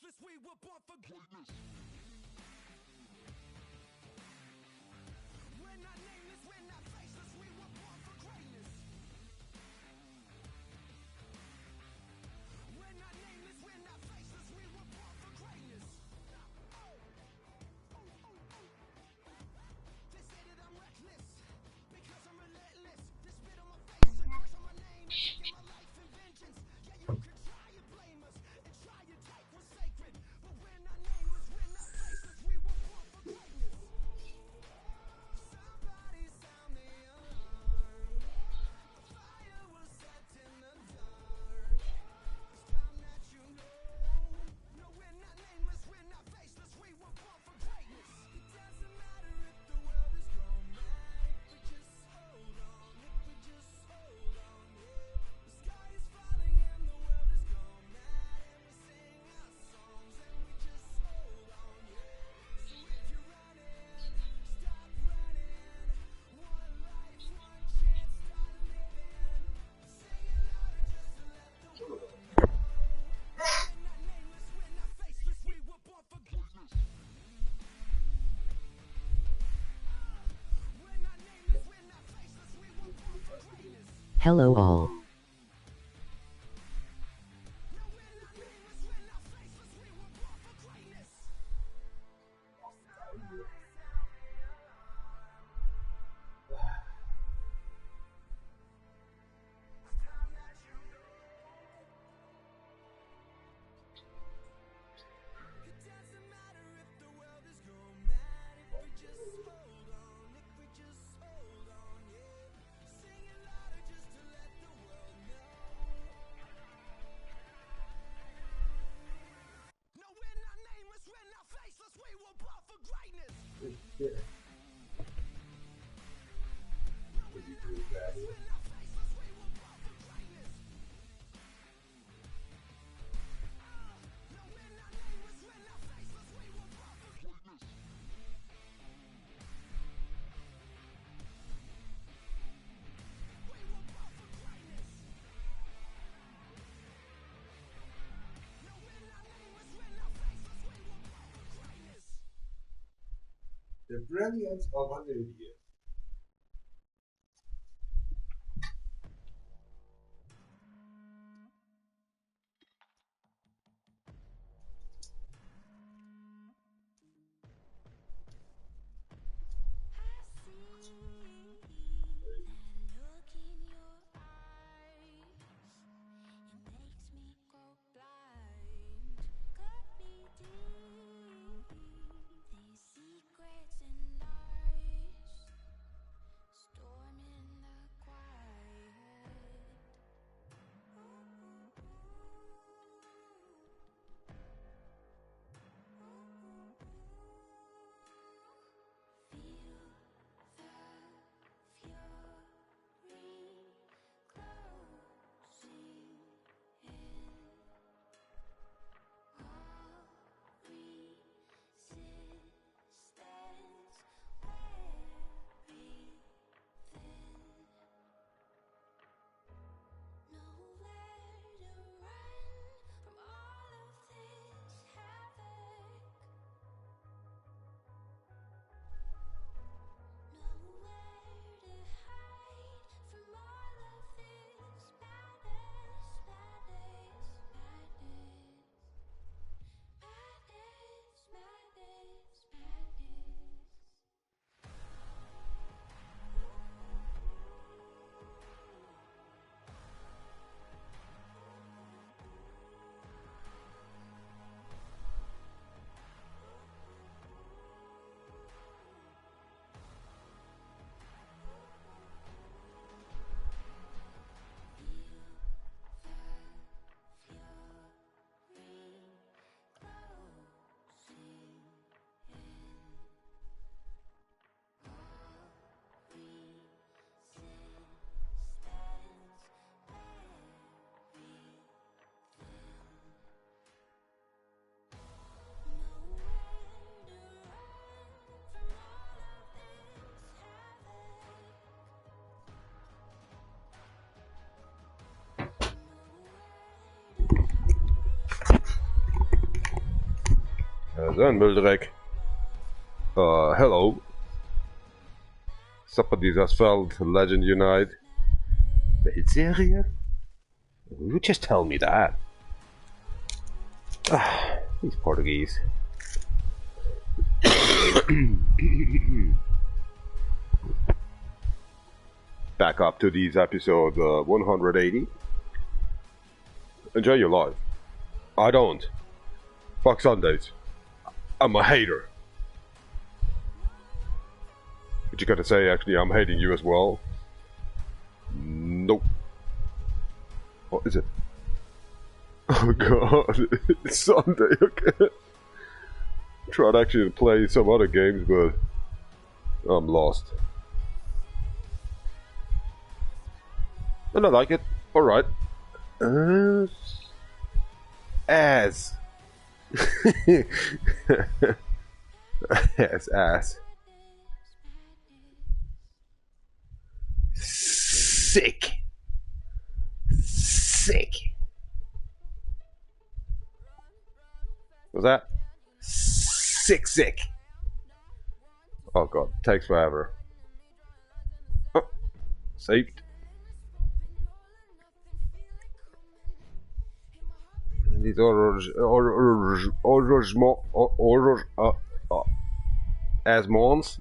faceless, we were born for greatness. We're not nameless, we're not faceless, we were born for greatness. We're not nameless, we're not faceless, we were born for greatness. They say that I'm reckless because I'm relentless. They spit on my face and curse on my name and taking my life in vengeance. Yeah, you can try and blame us and try and take what's sacred, but we're not nameless, we're not faceless, we were born for greatness. Somebody sound the alarm. A fire was set in the dark. It's time that you know. No, we're not nameless, we're not faceless, we were born for greatness. It doesn't matter if the world is gone mad, if we just hold on, if we just hold on, yeah. The sky is falling and the world is gone mad, and we sing our songs and we just hold on, yeah. So if you're running, stop running. One life, one chance, start living. Sing it louder just to let the world know. We're not nameless, we're not faceless, we were born for greatness. We're not nameless, we're not faceless, we were born for greatness. Hello all. No, we're not nameless, we're not faceless, we were born for greatness. It's time that you know. It doesn't matter if the world is gone mad, if we just hold on, if we just hold on, yeah. Sing it louder just to let the world know. No, we're not nameless, we're not faceless, we were born for greatness. No, we're not nameless, we're not faceless, we were born for greatness. No, we're not nameless, we're not faceless, we were born for greatness. We were born for greatness. No, we're not nameless, we're not faceless, we were born for greatness. The brilliance of an idiot. I see that look in your eyes. It makes me go blind. Cut me deep. These secrets and lies. then, Mülldreck. Hello. Somebody's asphalt legend unite. Weltserie? You just tell me that. These Portuguese. Back up to these episode 180. Enjoy your life. I don't. Fuck Sundays. I'm a hater. What you gotta say, actually, I'm hating you as well. Nope. What is it? Oh god, it's Sunday, okay. Tried actually to play some other games, but I'm lost. And I like it. Alright. Ass. Ass. Sick. Sick. Was that? Sick. Oh god, takes forever. Oh, saved. And these as mons.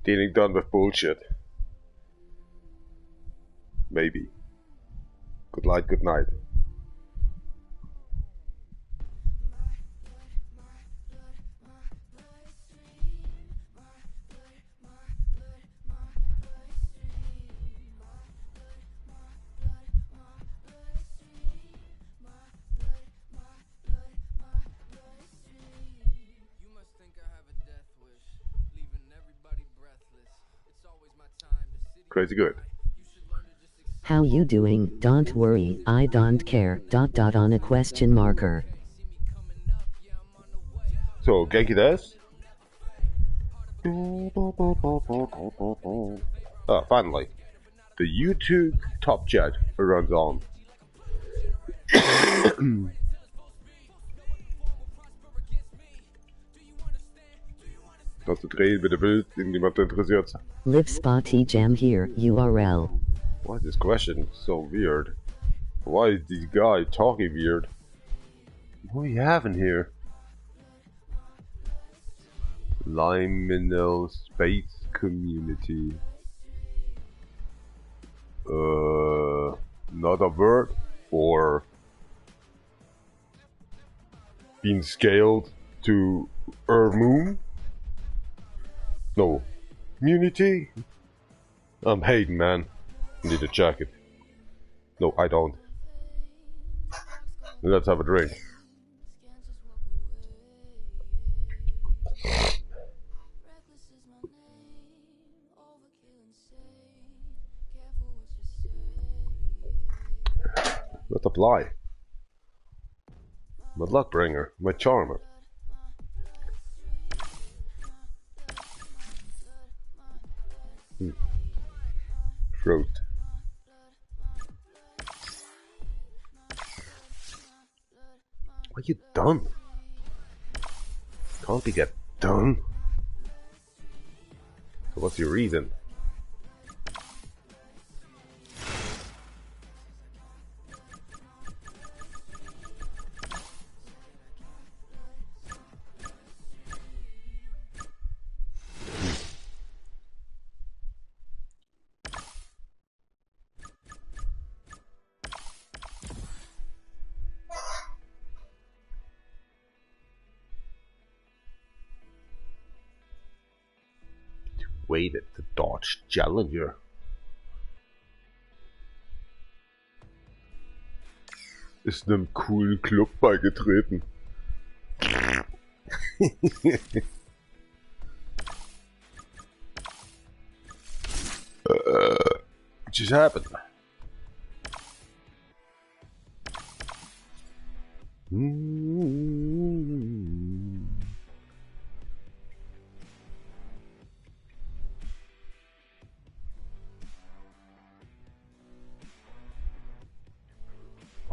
Dealing done with bullshit. Maybe. Good night, good night. Crazy good. How you doing? Don't worry, I don't care. ... on a question marker. So, Genki desu? Ah, finally. The YouTube top chat runs on. Konzentrieren bitte wild, irgendjemand interessiert. Live spotty jam here, URL. Why is this question so weird? Why is this guy talking weird? What do you have in here? Liminal space community. Not a word for being scaled to moon? No. Community? I'm hating, man. I need a jacket. No, I don't. Let's have a drink. Not apply. My luck bringer, my charmer. Throat. What you done? Can't be get done. So what's your reason? Waited to dodge Challenger. Ist einem coolen Club beigetreten. What just happened?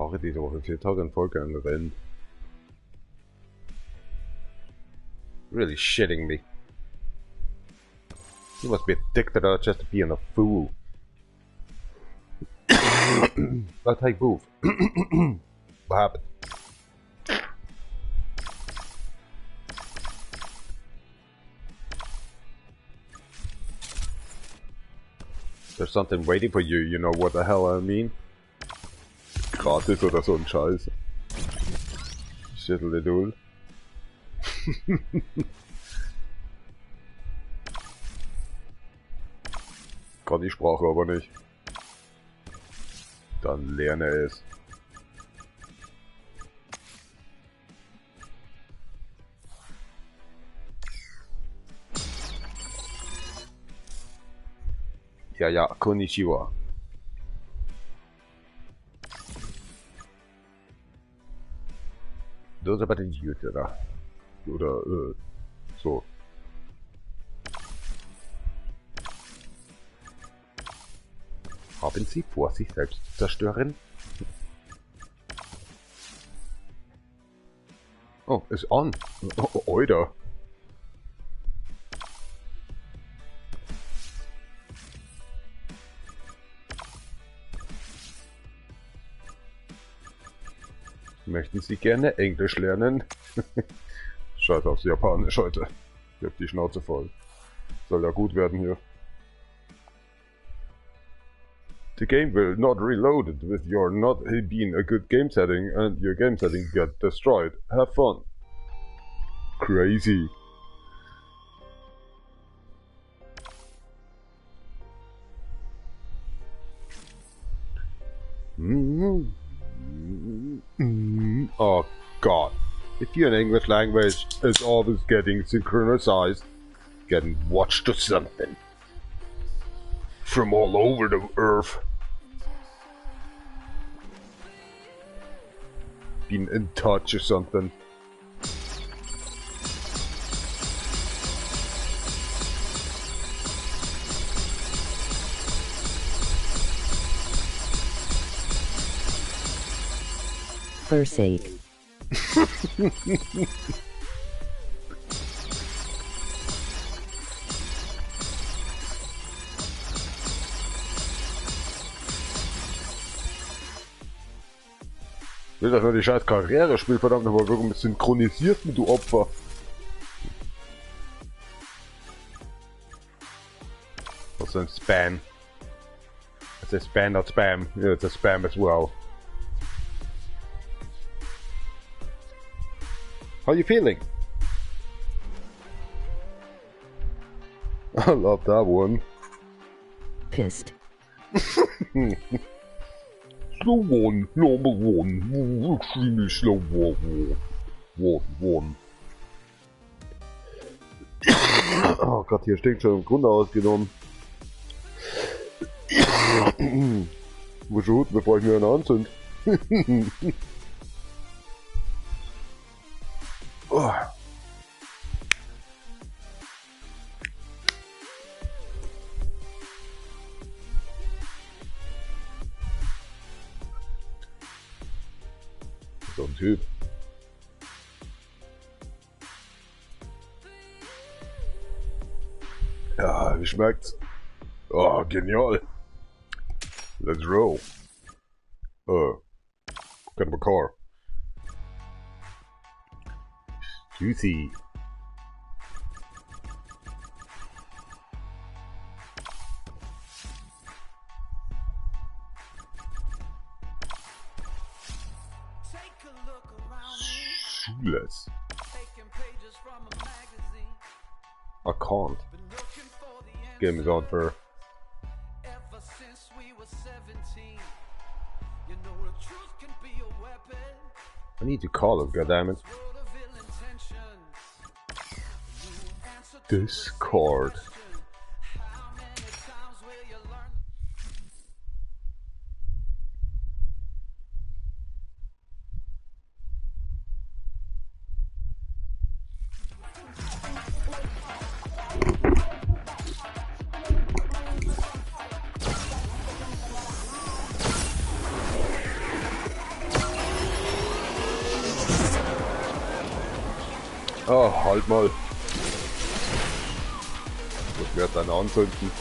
Brauche diese Woche 4000 Folge an Rennen. Really shitting me. You must be addicted or just being a fool. I'll take both. What happened? There's something waiting for you, you know what the hell I mean? Gratis oder so ein Scheiß. Schütteldul. Kann die Sprache aber nicht. Dann lerne es. Ja, konnichiwa. Das ist aber den YouTube, oder so. Haben Sie vor, sich selbst zu zerstören? Oh, ist an. Oh, Alter. Möchten Sie gerne Englisch lernen? Scheiß aufs Japanisch heute. Ich hab die Schnauze voll. Soll ja gut werden hier. The game will not reload it with your not being a good game setting and your game setting get destroyed. Have fun. Crazy. Oh god. If your English language is always getting synchronized, getting watched or something. From all over the earth. Being in touch or something. For sake. Ich will doch nur die scheiß Karriere spielen, verdammt nochmal, warum es synchronisiert mit du Opfer? Was ist ein Spam? It's a spam, not spam. Yeah, it's a spam as well. How you feeling? I love that one. Pissed. Slow one, number one, extremely slow one. Oh Gott, hier stinkt schon im Grunde ausgenommen. Muss gut, bevor ich mir eine anzünd. Oh. So ein Typ. Ja, wie schmeckt's? Oh, genial. Let's roll. Got my car. Juicy. Shoeless. I can't. Game is on for. I need to call him, goddammit. Discord. Oh, halt mal. Ich werde deine anzünden.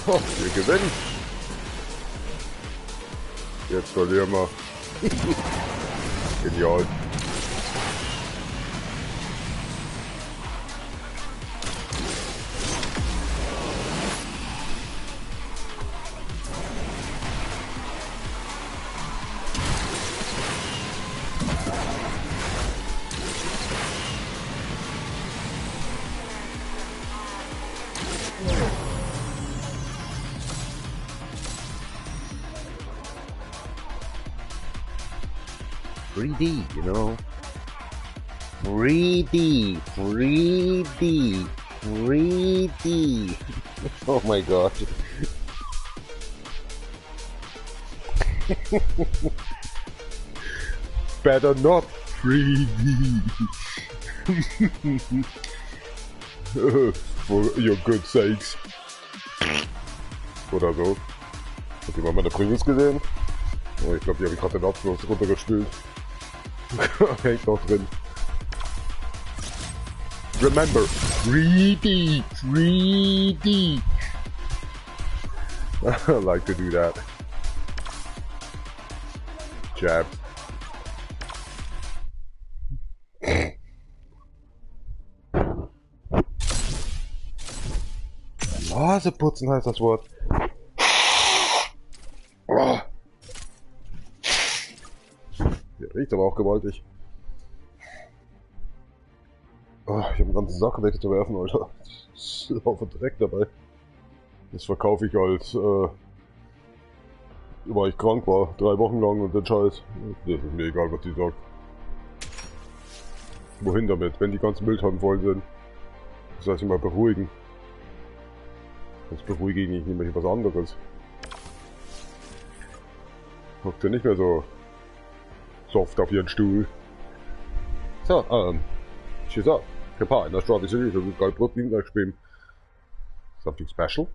Oh, wir gewinnen. Jetzt verlieren wir. Genial. $3D, you know. $3D. Oh my god. Better not 3D. For your good sakes. Oder so. Hat jemand meine Previews gesehen? Oh, ich glaube, die habe ich gerade den Abfluss runtergespült. Hängt noch drin. Remember, 3D. I like to do that. Jab. Nase putzen heißt das Wort. Oh. Der riecht aber auch gewaltig. Oh, ich habe einen ganzen Sack wegzuwerfen, Alter. Das ist auch Dreck dabei. Das verkaufe ich als, weil ich krank war, 3 Wochen lang und den Scheiß. Das ist mir egal, was die sagt. Wohin damit, wenn die ganzen Mülltonnen voll sind? Das heißt, ich mal beruhigen. Sonst beruhige ich nicht, nehme ich was anderes. Hockt ja nicht mehr so soft auf ihren Stuhl. So, she's up. Prepare, that's right, so we've got protein ice cream. Something special?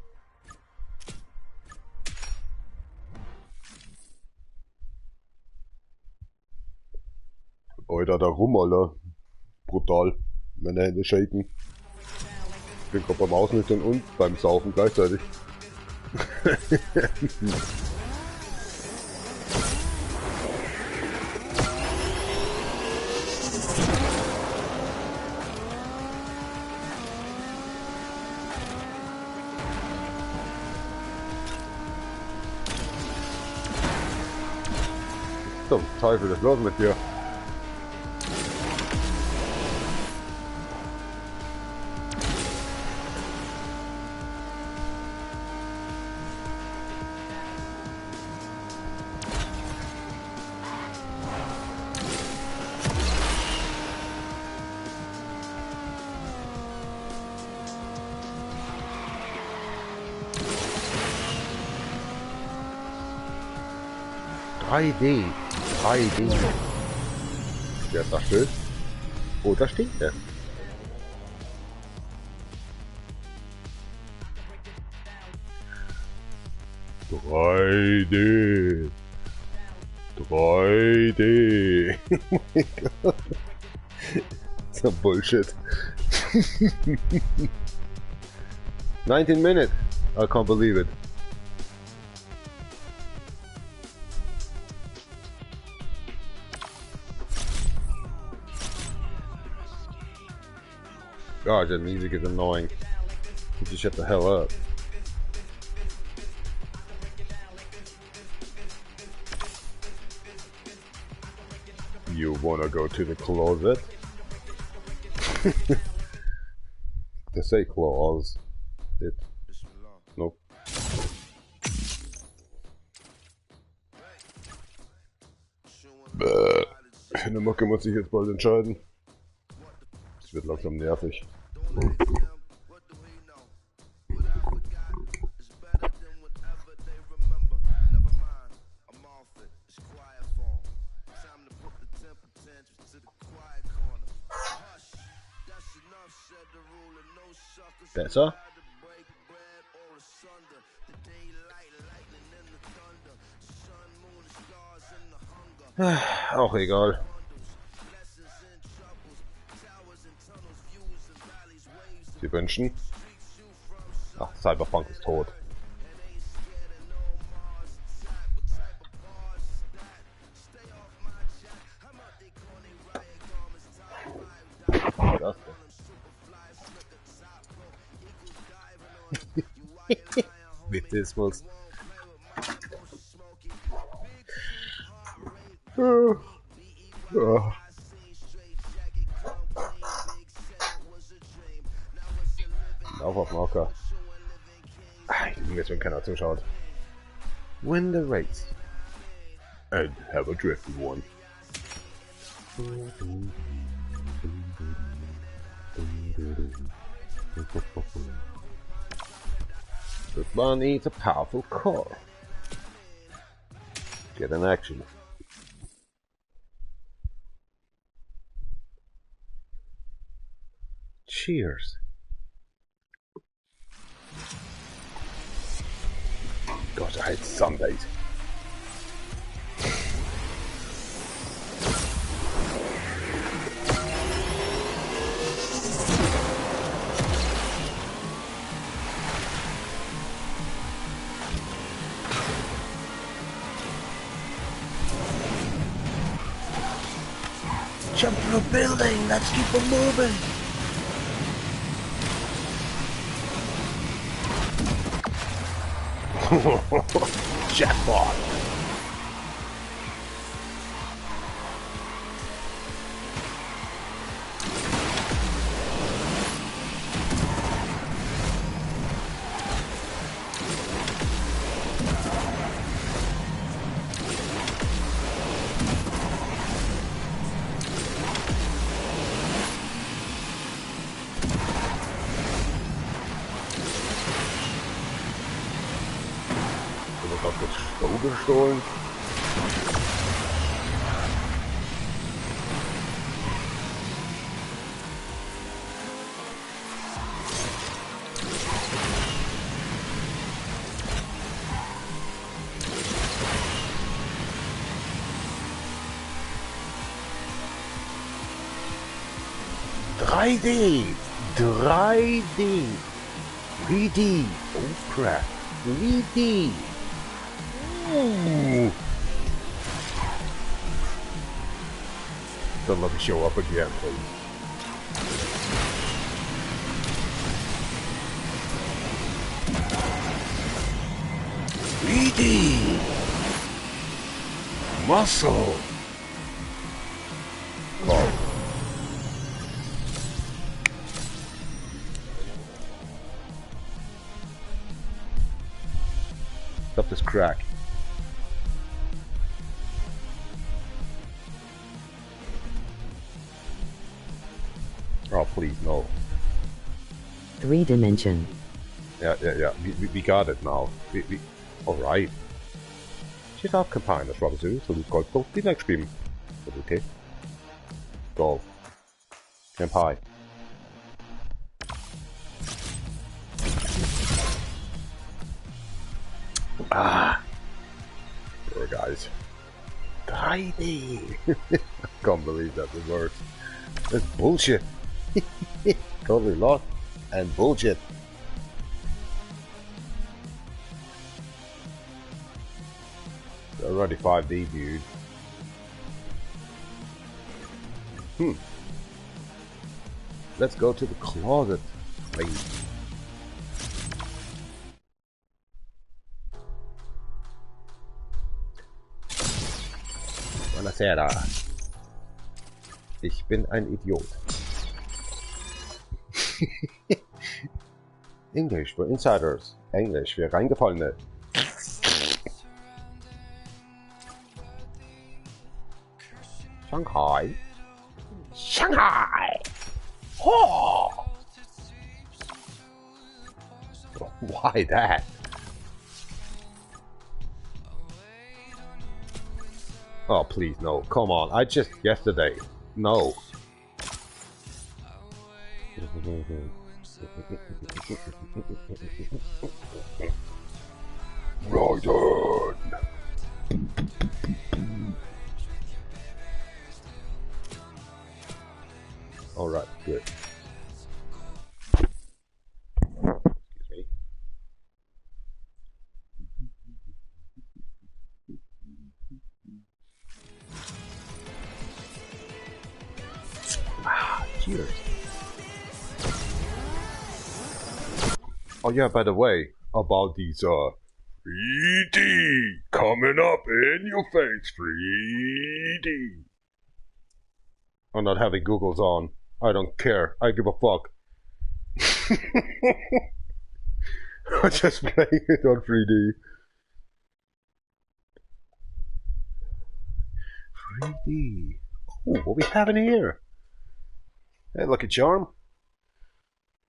Alter, da rum, Alter. Brutal. Meine Hände shaken. Ich bin gerade beim Ausnüchtern und beim Saufen gleichzeitig. So, Teufel, was ist los mit dir? $3D. Wer ist das Schild? Oh, da steht er. $3D. Oh mein Gott. So Bullshit. 19 minutes. I can't believe it. God, that music is annoying. You just shut the hell up. You wanna go to the closet? They say claws. It. Nope. Eine Mucke muss ich jetzt bald entscheiden. Es wird langsam nervig. Besser? Auch egal. Sie wünschen? Ach, Cyberpunk ist tot. Das Vittismus. Laufabmarker. Ich liebe jetzt, wenn keiner zuschaut. Win the race. And have a drifty one. This one needs a powerful core. Get an action. Cheers. God, I hate Sundays. Jump through a building, let's keep on moving. Jackpot. Gestohlen. $3D. 3D. Oh crap. 3D. Ooh. Don't let me show up again, please. Greedy muscle. Oh. Stop this crack. Oh, please, no. 3-dimension. Yeah. We got it now. Alright. Shit auf Kampagne, das war so. So, Golf, die next spielen. Ist okay. Golf. Campagne. Ah. Poor guys. 3D. I can't believe that's the word. That's bullshit. Totally lost and bullshit. Already 5D, dude. Let's go to the closet, please. Buonasera. Ich bin ein Idiot. English for insiders. Englisch für Reingefallene. Shanghai. Shanghai! Oh! Why that? Oh, please, no. Come on. I just... Yesterday. No. Right on. Cheers. Oh yeah, by the way, about these 3D coming up in your face, 3D. I'm not having Google's on. I don't care. I give a fuck. I'm just playing it on 3D. 3D. Oh, what we have in here? Hey, Lucky Charm.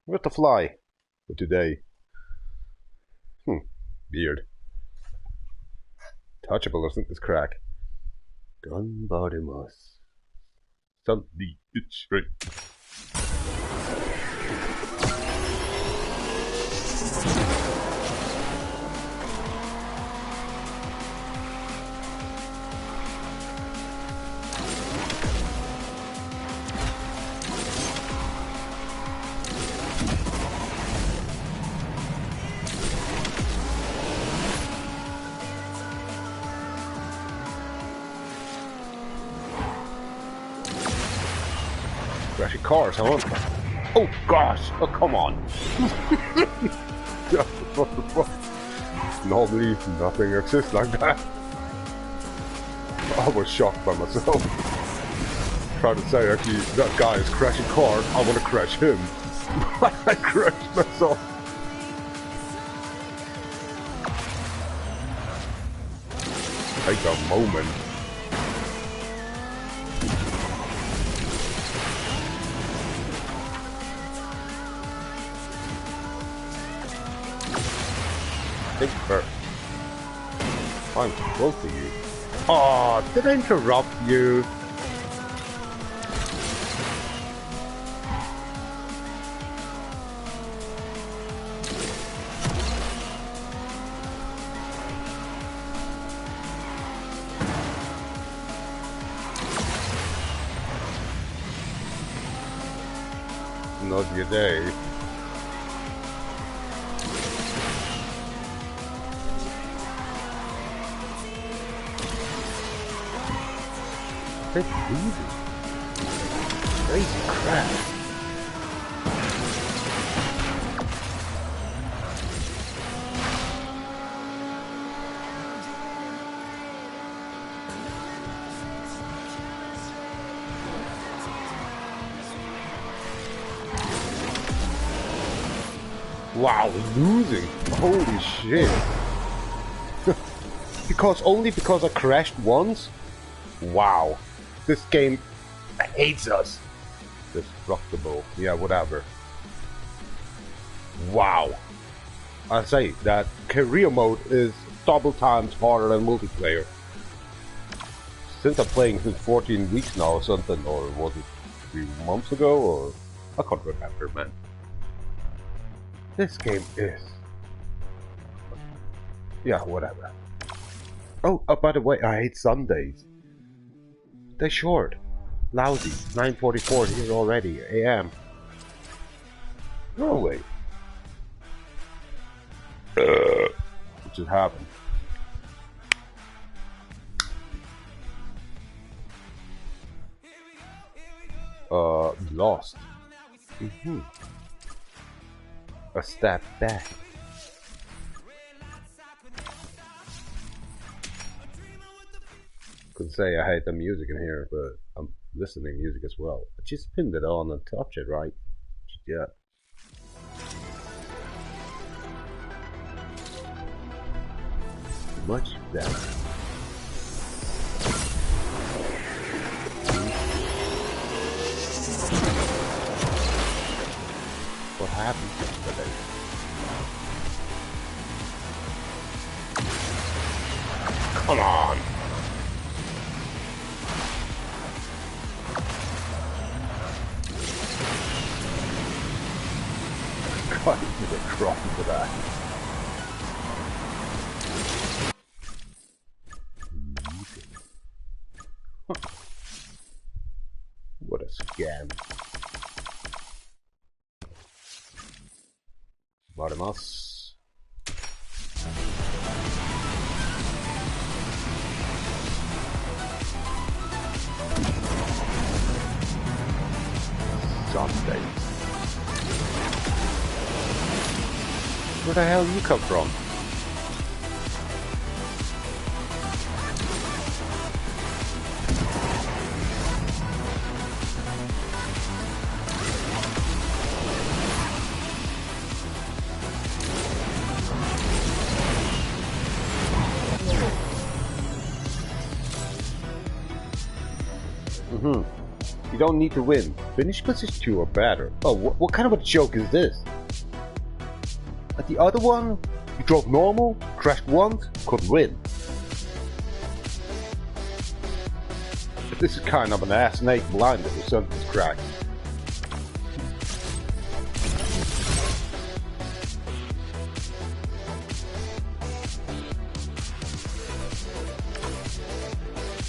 Where's the fly for today? Weird. Touchable, isn't this crack? Gunbodimus. SunDays's. Crashing cars, huh? Oh gosh! Oh come on! What the fuck? Normally nothing exists like that. I was shocked by myself. Trying to say actually that guy is crashing cars, I want to crash him. I crashed myself. Take a moment. I'm close to you. Oh, did I interrupt you? Not your day. That's easy. Crazy crap. Wow, losing. Holy shit. Only because I crashed once? Wow. This game hates us. Destructible. Yeah, whatever. Wow. I say that career mode is double times harder than multiplayer. Since I'm playing since 14 weeks now or something, or was it 3 months ago, or I can't remember, man. This game is... yeah, whatever. Oh, by the way, I hate Sundays. They're short. Lousy. 9:44 here already. AM. No way. What just happened? Lost. A step back. Could say I hate the music in here, but I'm listening music as well. I just pinned it on and touch it, right? Yeah. Much better. What happened yesterday? Come on! God, you get dropped into that. What a scam. Varmas. SunDays. Where the hell you come from? You don't need to win. Finish position 2 or better. Oh, what kind of a joke is this? At the other one, you drove normal, crashed once, could win. But this is kind of an ass-naked blinder with something's cracked.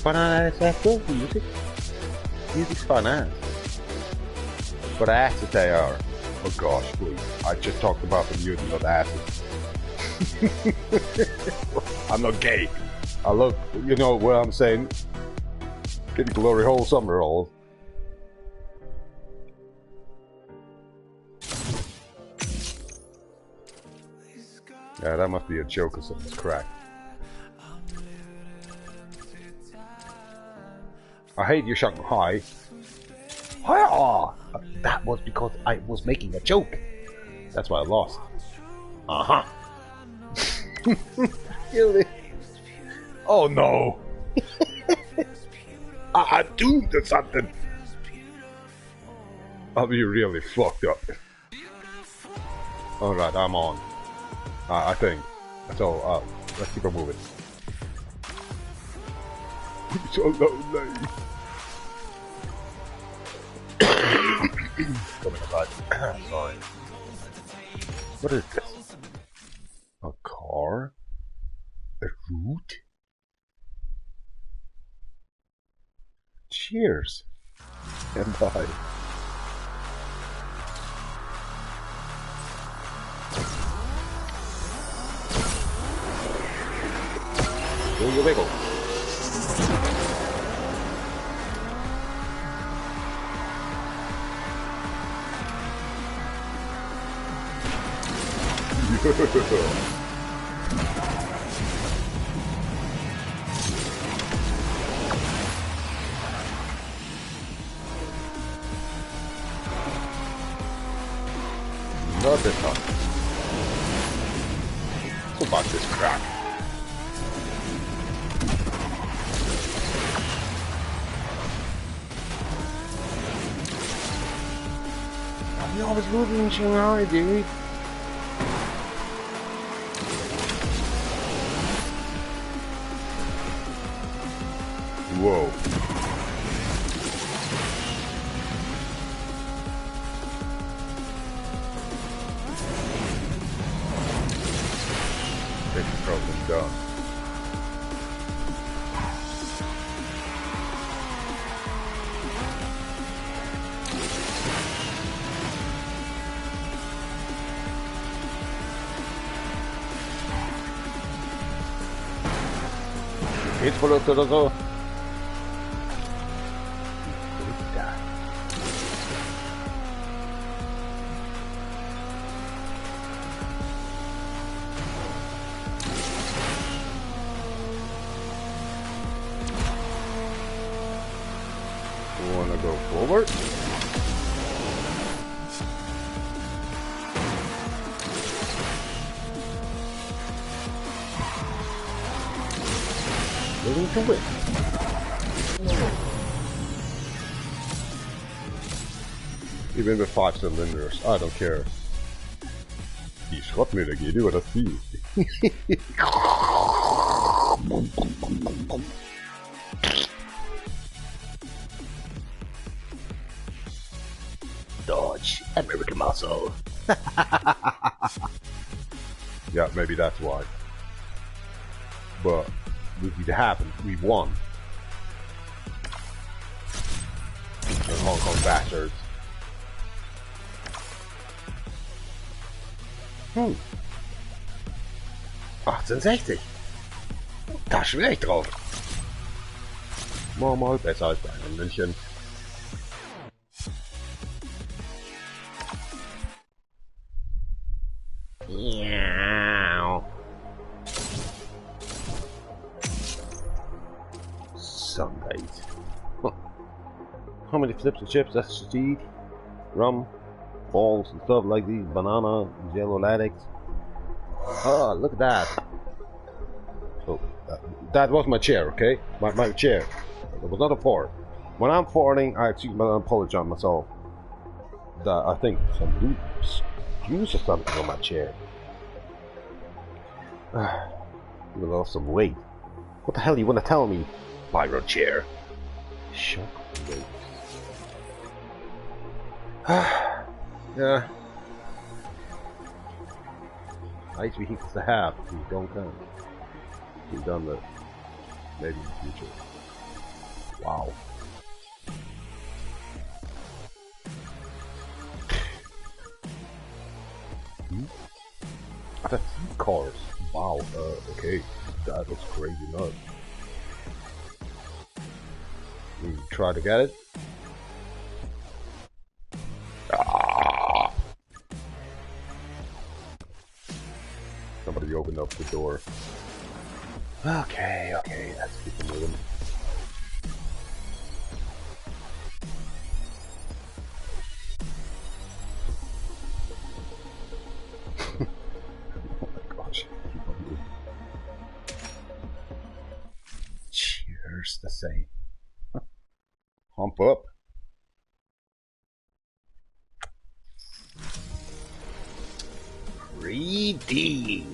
Fun ass after music. Music's fun ass. But asses they are. Oh gosh, please. I just talked about the mutant of asses. I'm not gay. I love, you know what I'm saying? Get the glory hole summer roll. Yeah, that must be a joke or something's cracked. I hate you, Shanghai. Hiya! That was because I was making a joke. That's why I lost. Uh-huh. Oh no! I doomed to something! I'll be really fucked up. Alright, I'm on. I think. So, let's keep on moving. So lonely. Coming about. Sorry. What is this? A car? A route? Cheers. And bye. Do your wiggle. Not this time. So about this crap. I'm always losing in Shanghai, dude. Whoa. Take the problem done. It's for the wanna go forward? Moving to win. Even with 5 cylinders, I don't care. Die Schrottmelodie über das Ziel. Dodge, American muscle. Yeah, maybe that's why. But what did happen? We won. The Hong Kong bastards. 1860. Da schwör ich drauf. Mal besser als bei einem München. how many flips and chips, SSD, rum, balls and stuff like these, banana, yellow latex. Oh, look at that. So, that was my chair, okay? My chair. It was not a fart. When I'm farting, I apologize myself. That I think some juice or something on my chair. You lost some weight. What the hell you want to tell me? Pyro chair. Shut up. Yeah. Nice vehicles to have. We don't count. We've done that. Maybe in the future. Wow. That's cars. Wow. Okay. That was crazy enough. We try to get it. Ah. Somebody opened up the door. Okay, let's keep it moving. Oh my gosh, keep on moving. Cheers, the same. Hump up. Greedy.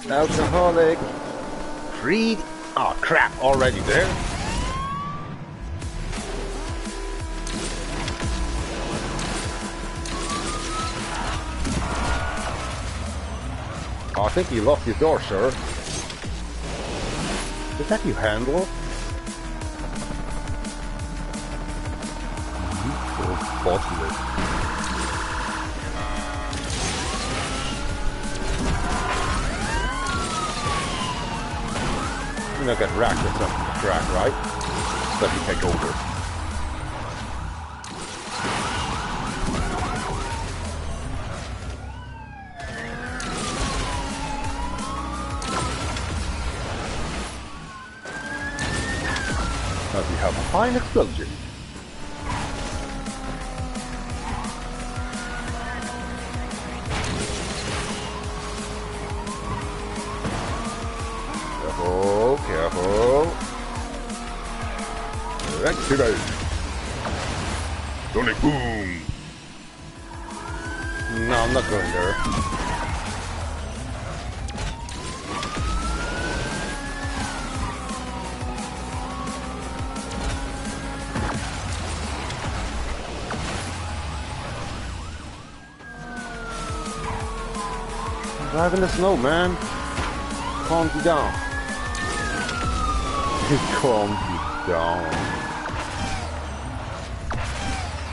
Alcoholic. Greed. Oh crap, already there? Oh, I think you locked your door, sir. Is that you handle? Oh, bossy. You're not getting racked or something to track, right? Let me take over. Now we have a fine explosion. Careful. Activate. Sonic boom. No, I'm not going there. I'm driving the snow, man. Calm you down. Calm you down.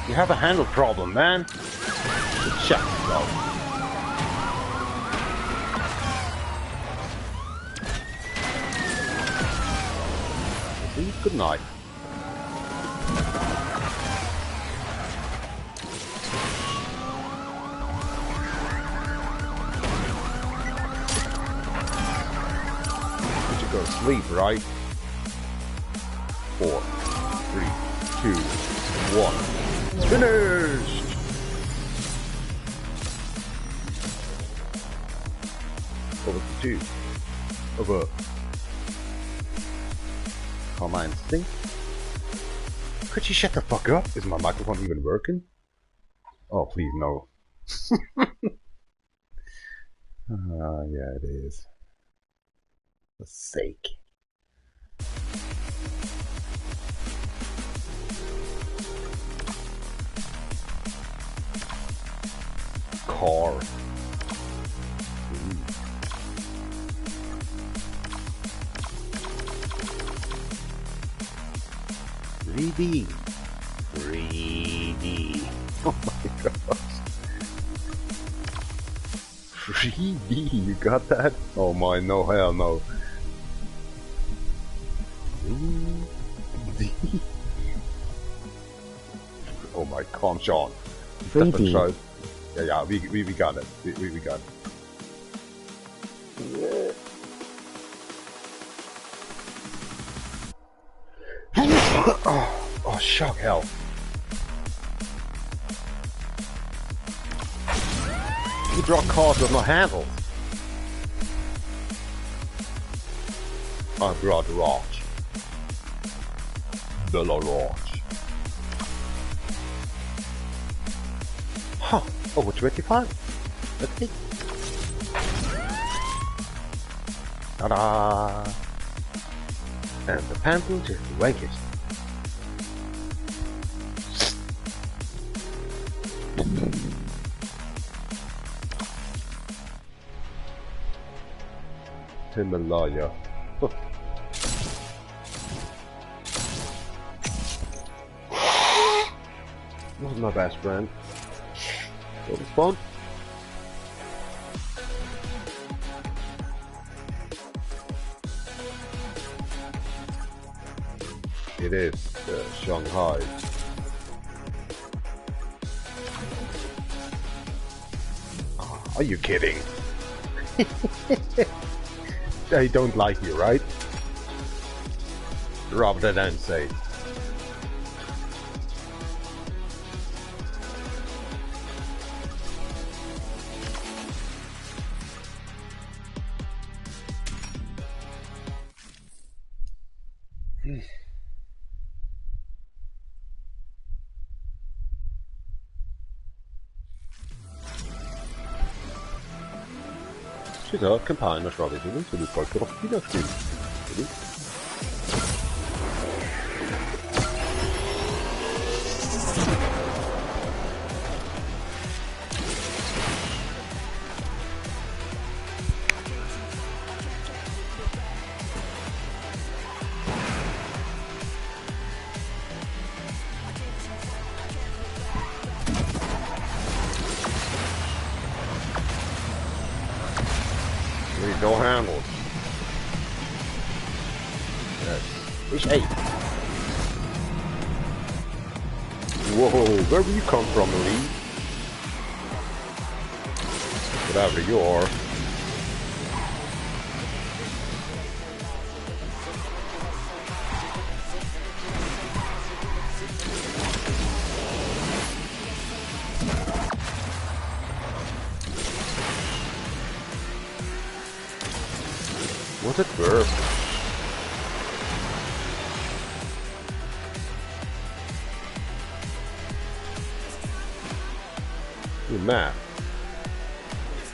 You have a handle problem, man. Shut yourself. Please, good night. You should go to sleep, right? 4, 3, 2, 1. It's finished! Over to 2. Over. Calm my instinct. Could you shut the fuck up? Is my microphone even working? Oh, please, no. Yeah, it is. For sake. Car. Ooh. 3D. 3D. Oh my gosh. 3D, you got that? Oh my, no, hell no. 3D. Oh my, calm, Sean. 3D. Yeah, we got it. We got it. Oh, shock hell. You draw cards with no handles. I draw the Roach. The Roach. Huh, over 25. Let's see. Ta-da! And the pencil is the weakest. Himalaya. Huh. Wasn't my best friend. It was fun. It is Shanghai. Oh, are you kidding? They don't like you, right? Rather than say. Dieser Kampagne schreibe ich Ihnen zu den Folge auf Wiederspiel. No handles. Yes. Which 8? Whoa, where do you come from, Lee? Whatever you are. Was it burp? You math.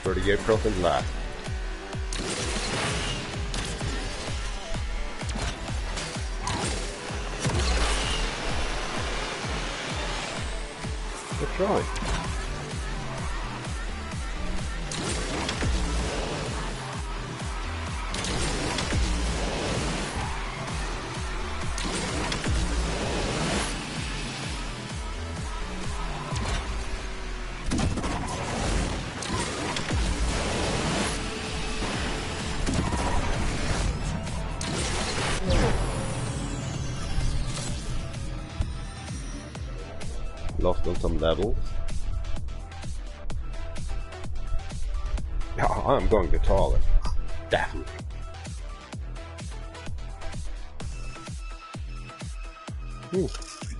38% left. Let's try. Lost on some levels. Yeah, I'm going to toilet. Definitely.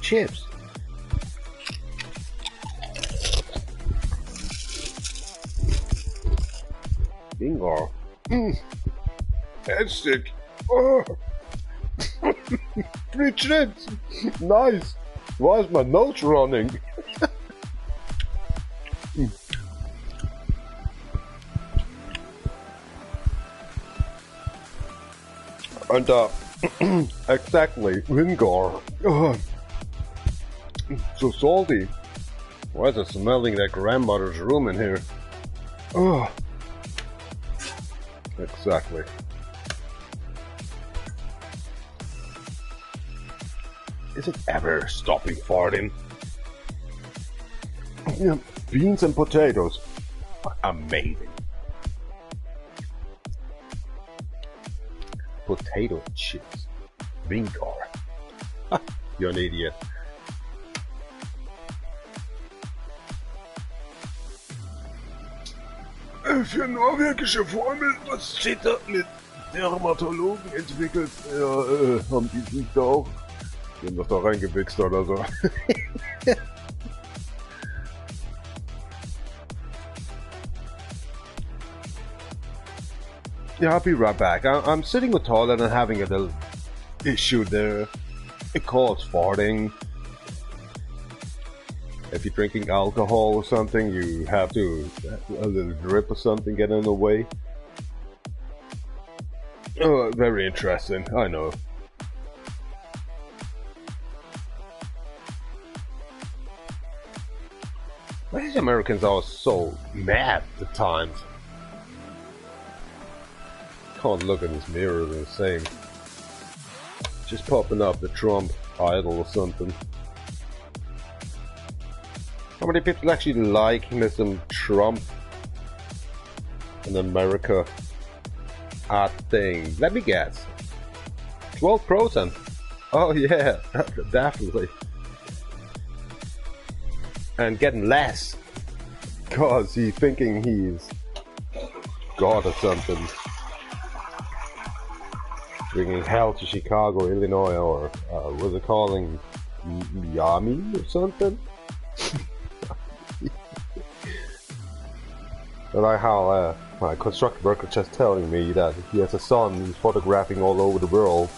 Chips. Bingo. That's sick. Oh. 3 chips. Nice. Why is my nose running? And exactly, Vingar. So salty. Why is it smelling like grandmother's room in here? Exactly. Is it ever stopping farting? Yeah, beans and potatoes. Amazing. Potato chips. Vingar. You're an idiot. Für norwegische Formel, was steht da mit Dermatologen entwickelt? Ja, haben die sich da auch Bin doch da reingewichst oder so. Yeah, I'll be right back. I'm sitting with toilet and having a little issue there. It calls farting. If you're drinking alcohol or something, you have to a little drip or something get in the way. Oh, very interesting. I know. Why these Americans are so mad at times? Can't look in his mirror and saying, just popping up the Trump idol or something. How many people actually like Mr. Trump in America? I think, let me guess, 12%. Oh yeah, definitely. And getting less, cause he's thinking he's God or something. Bringing hell to Chicago, Illinois, or was it calling Miami or something? I like how my construction worker just telling me that he has a son who's photographing all over the world,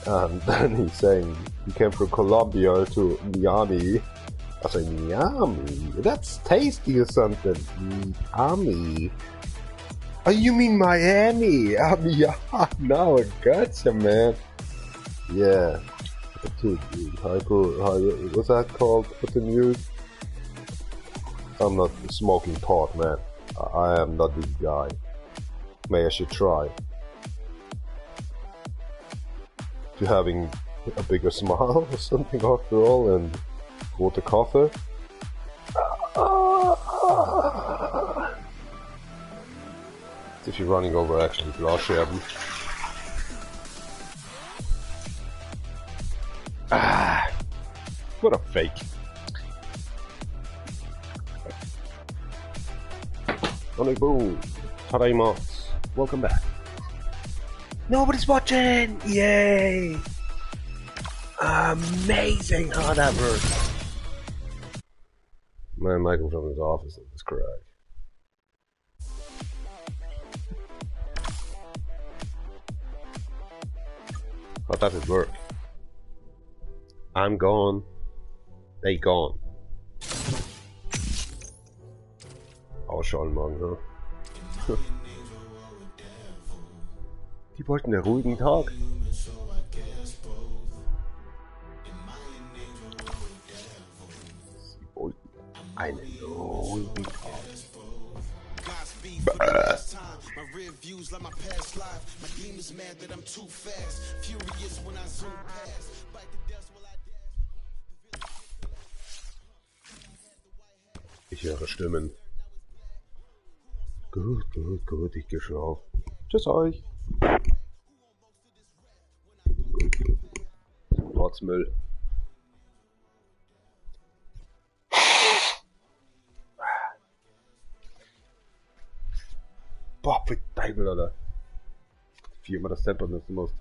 and then he's saying he came from Colombia to Miami. I say Miami, that's tasty or something. Miami. Oh, you mean Miami? Yeah, now I gotcha, man. Yeah. What's that called? What's the news? I'm not smoking pot, man. I am not this guy. Maybe I should try. If you're having a bigger smile or something after all, and water coffee. If you're running over actually glasskärmen. Ah, what a fake. Only boom. Tadaimasu. Welcome back. Nobody's watching! Yay! Amazing how that works. My Michael from his office is correct. How does it work? I'm gone. They gone. Ausschalten morgen, ne? Die wollten einen ruhigen Tag. Sie wollten einen ruhigen Tag. My rear views like my past life. My game is mad that I'm too fast. Furious when I zoom past. Bite the dust while I dash. Ich höre Stimmen. Gut, gut, gut, ich geh schon auf. Tschüss euch. Rotzmüll. Boah, für Teufel, Alter. Viermal das Tempo nutzen musst.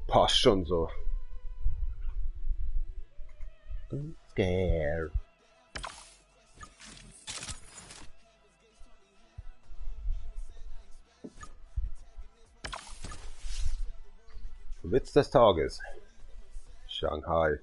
Passt schon so. I'm scared. Witz des Tages. Shanghai.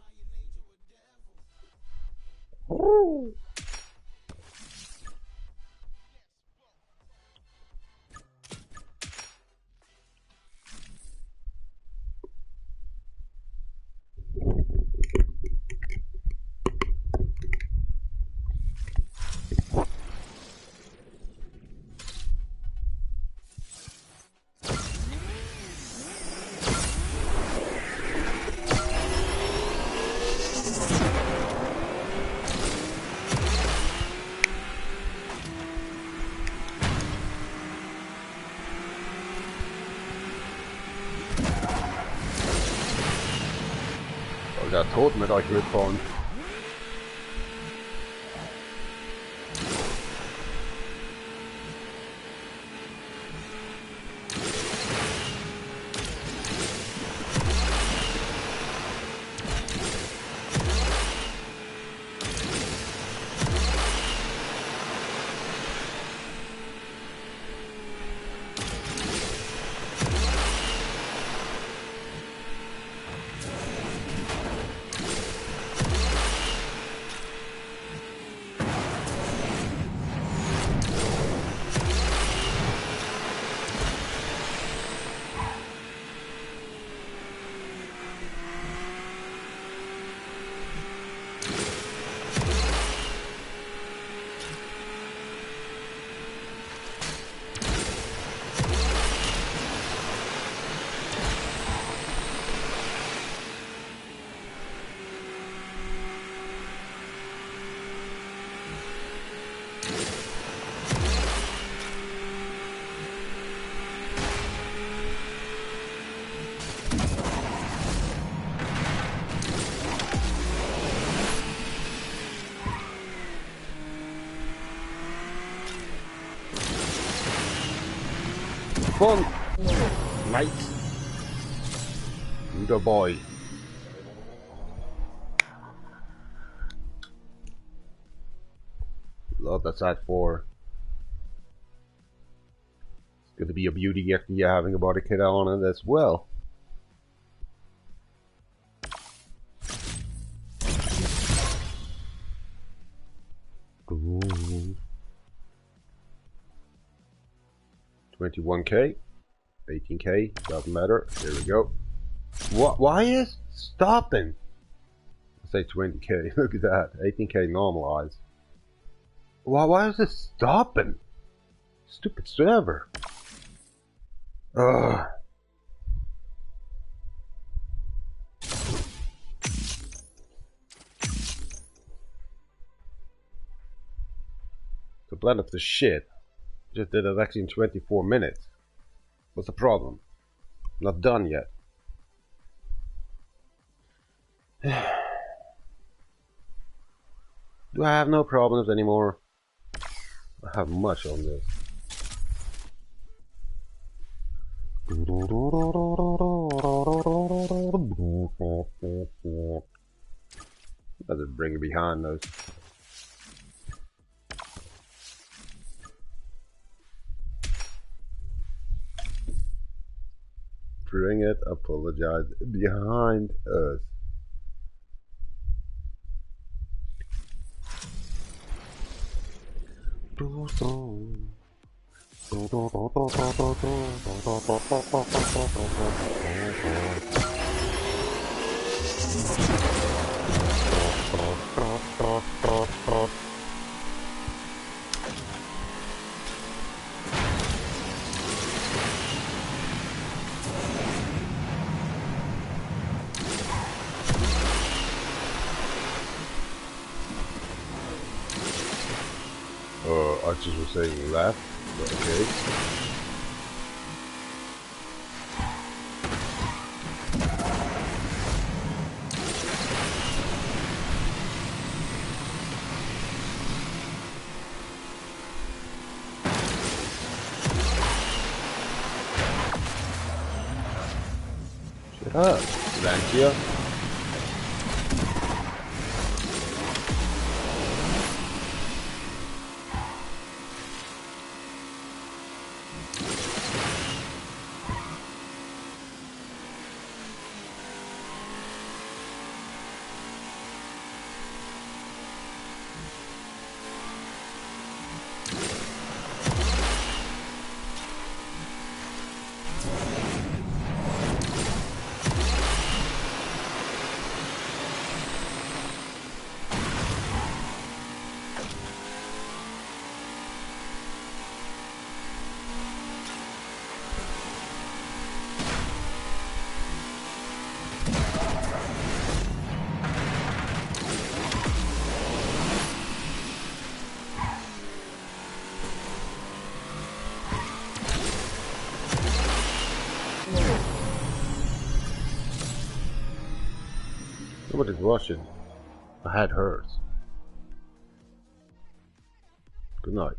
Der Tod mit euch mitbauen. fun, mate. The boy. Love that side 4. It's going to be a beauty actually having a body kit on it as well. Ooh. 21k, 18k, doesn't matter. There we go. What? Why is it stopping? I say 20k. Look at that. 18k normalized. Why is it stopping? Stupid server. Ugh. The blend of the shit. Just did it actually in 24 minutes. What's the problem? Not done yet. Do I have no problems anymore? I have much on this. Let's just bring it behind those. Bring it, apologize, behind us. I just was saying left, but okay. Shut up, Lancia. Nobody's watching. My head hurts. Good night.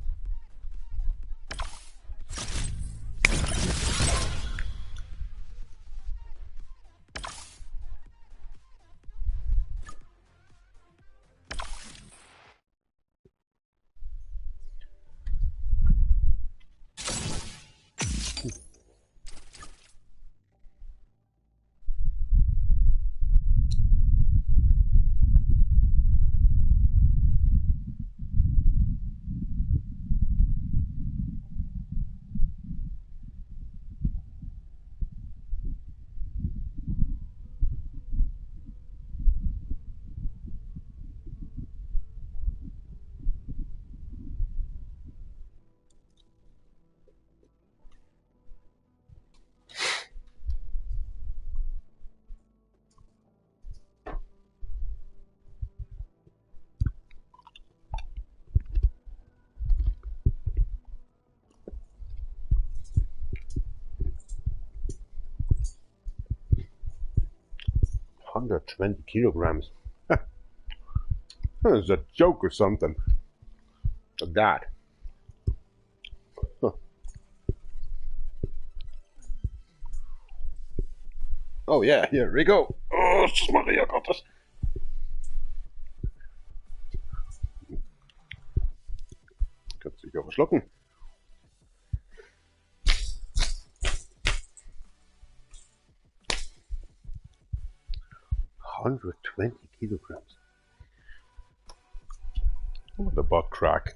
Under 20 kilograms. It's a joke or something. Like that. Huh. Oh yeah, here we go. Oh, Maria got us. Kannst dich auch verschlucken. $120 kilograms. Oh, the butt crack.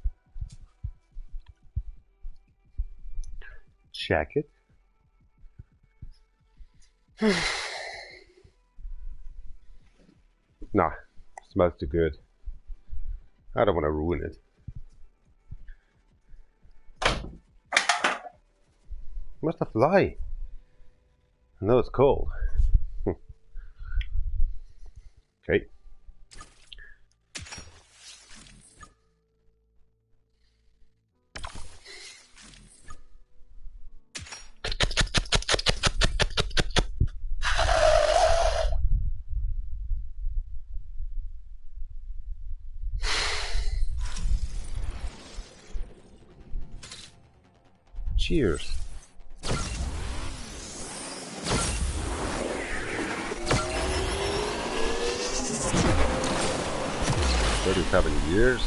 Check it. Nah, smells too good. I don't want to ruin it. Must have fly. I know it's cold. Okay. Cheers. 37 years.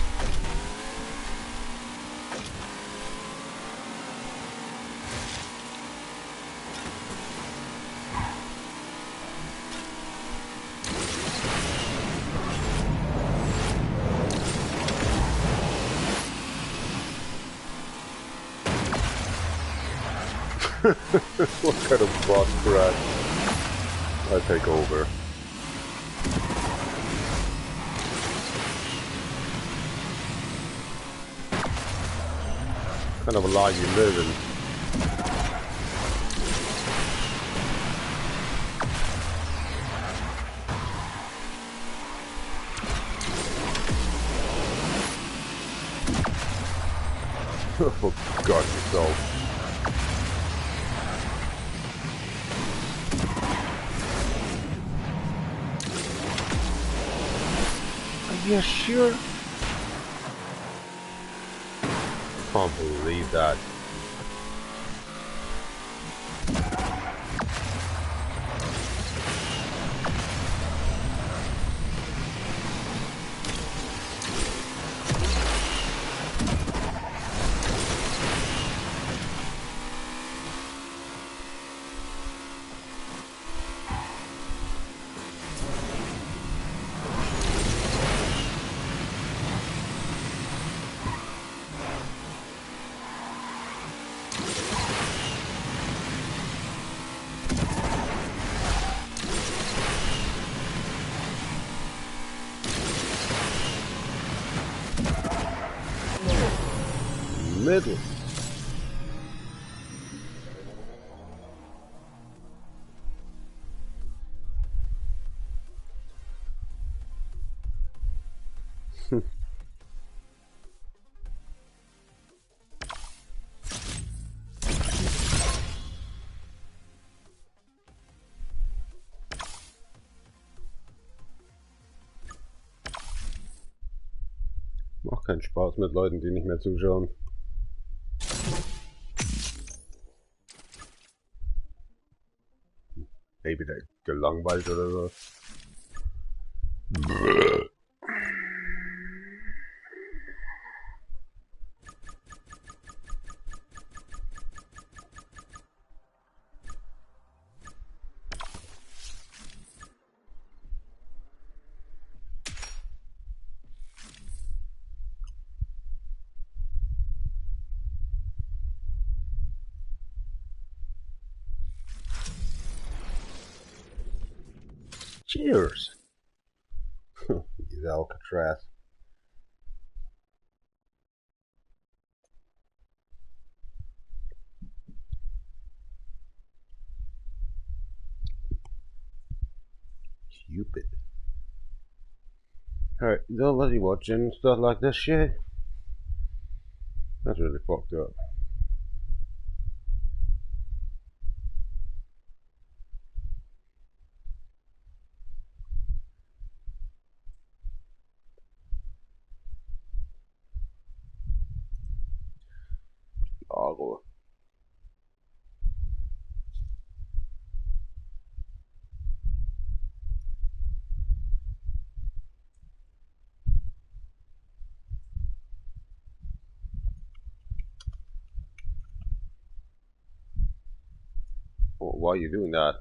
What kind of bot crash? I take over. Kind of a life you live in. Oh, God, yourself. Are you sure? Can't believe that. Middle. Macht keinen Spaß mit Leuten, die nicht mehr zuschauen. Maybe der gelangweilt oder so. Cheers! These Alcatraz. Cupid. Alright, don't let you watching stuff like this shit. That's really fucked up. D.R.O. Why are you doing that?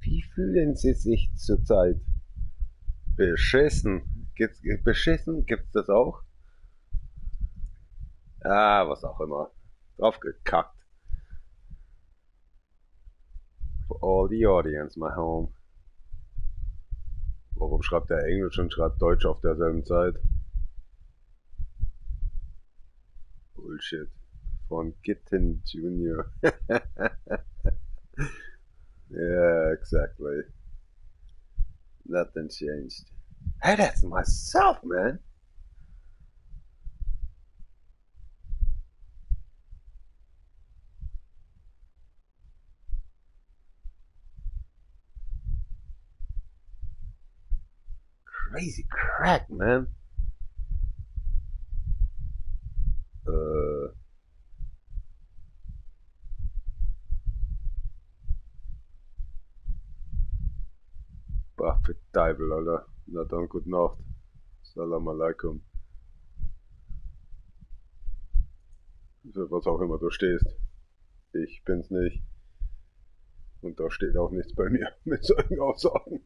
Wie fühlen Sie sich zurzeit? Beschissen. Beschissen? Gibt's das auch? Ah, was auch immer. Drauf gekackt. For all the audience, my home. Warum schreibt er Englisch und schreibt Deutsch auf derselben Zeit? Bullshit. Von Gitten Junior. Yeah, exactly. Nothing changed. Hey, that's myself, man. Crazy crack, man. Bah, für Teufel, Alter. Na dann, gute Nacht. Salam alaikum. Für was auch immer du stehst. Ich bin's nicht. Und da steht auch nichts bei mir mit solchen Aussagen.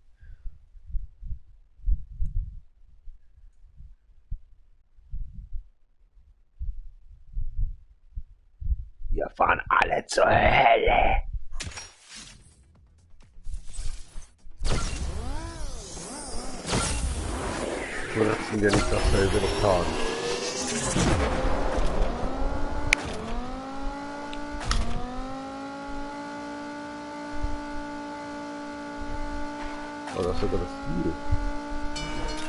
Wir fahren alle zur Hölle. Nutzen wir nicht dasselbe getan. Oder sogar das Ziel.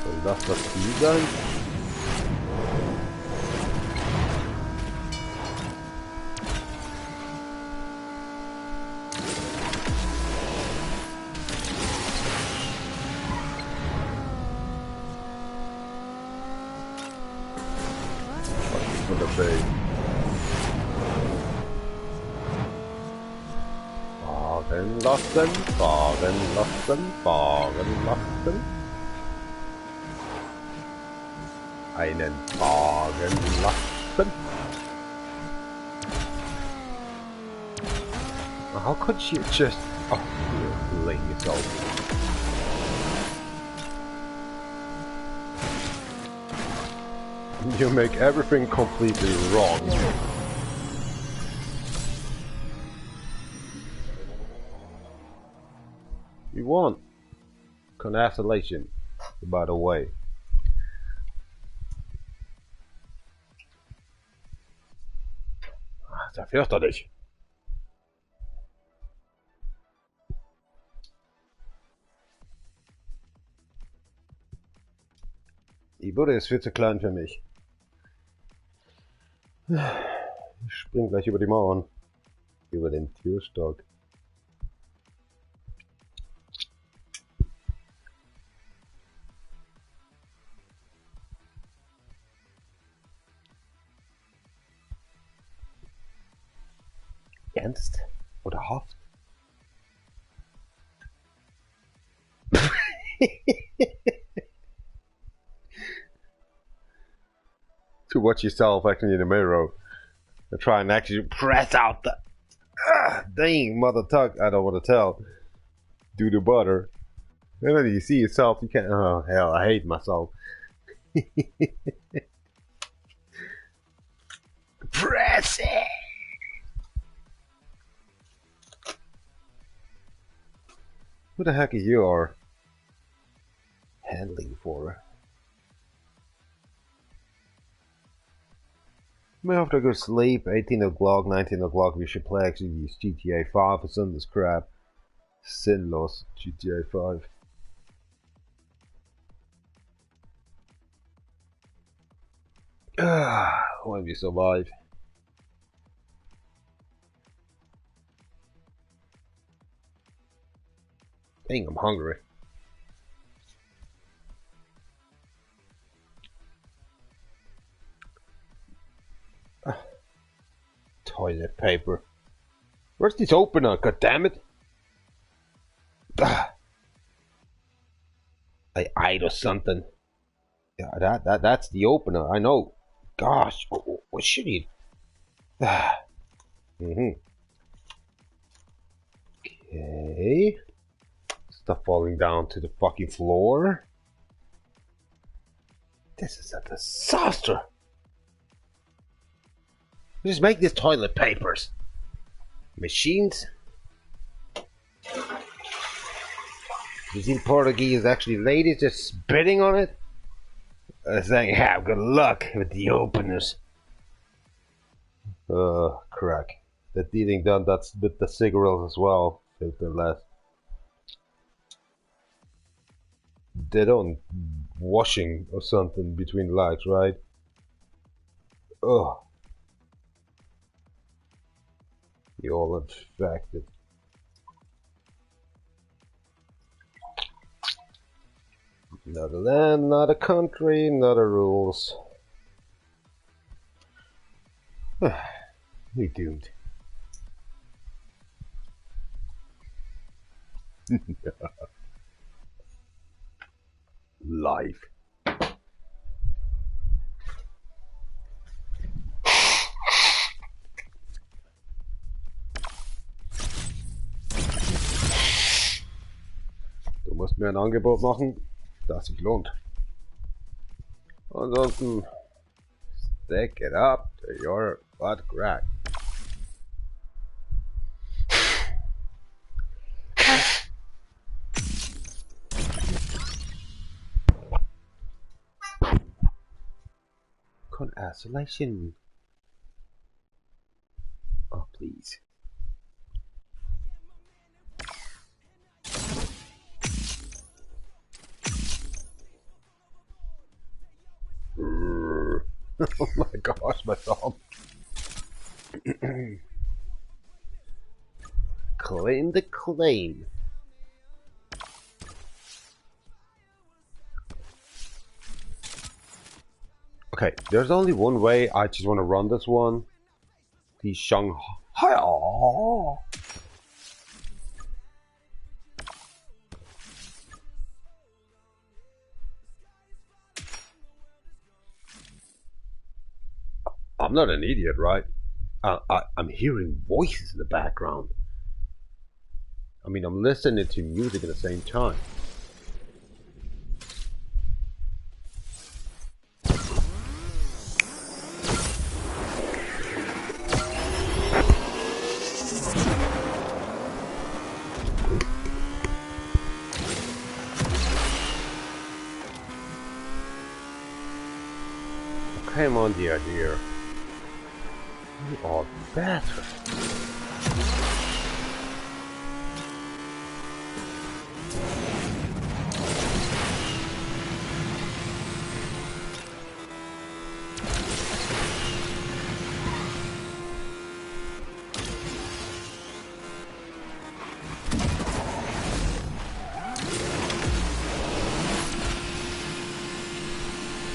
Soll das Ziel sein? Fahren lassen, fahren lassen, fahren lassen. Einen fahren lassen. How could you just... Oh, you're laying yourself. You make everything completely wrong. You won. Congratulations, by the way. Der fürchterlich. Die Bude ist viel zu klein für mich. Ich spring gleich über die Mauern. Über den Türstock. Ernst? Oder Haft? To watch yourself acting in the mirror and try and actually press out the dang mother tuck. I don't want to tell. Do the butter. And then you see yourself, you can't. Oh hell, I hate myself. Press it. Who the heck are you handling for? May have to go to sleep. 18 o'clock, 19 o'clock. We should play actually this GTA 5 or some of this crap. Sinless GTA 5. When we survive. Dang, I'm hungry. Toilet paper. Where's this opener? God damn it! I eyed or something. Yeah, that's the opener. I know. Gosh, what should he? Okay. Stuff falling down to the fucking floor. This is a disaster. Just make these toilet papers. Machines. You see Portuguese actually ladies just spitting on it? Saying, have good luck with the openers. Crack. The dealing done that's with the cigarettes as well. Filter less. They don't washing or something between the legs, right? Ugh. You all infected. Not a land, not a country, not a rules. We doomed. Life. Du musst mir ein Angebot machen, das sich lohnt. Ansonsten stick it up to your butt crack. Con isolation. Oh, please. Oh my gosh, my thumb. Claim the claim. Okay, there's only one way. I just want to run this one. The Shanghai. Oh. I'm not an idiot, right? I'm hearing voices in the background. I mean, I'm listening to music at the same time. Come on, dear. You are better.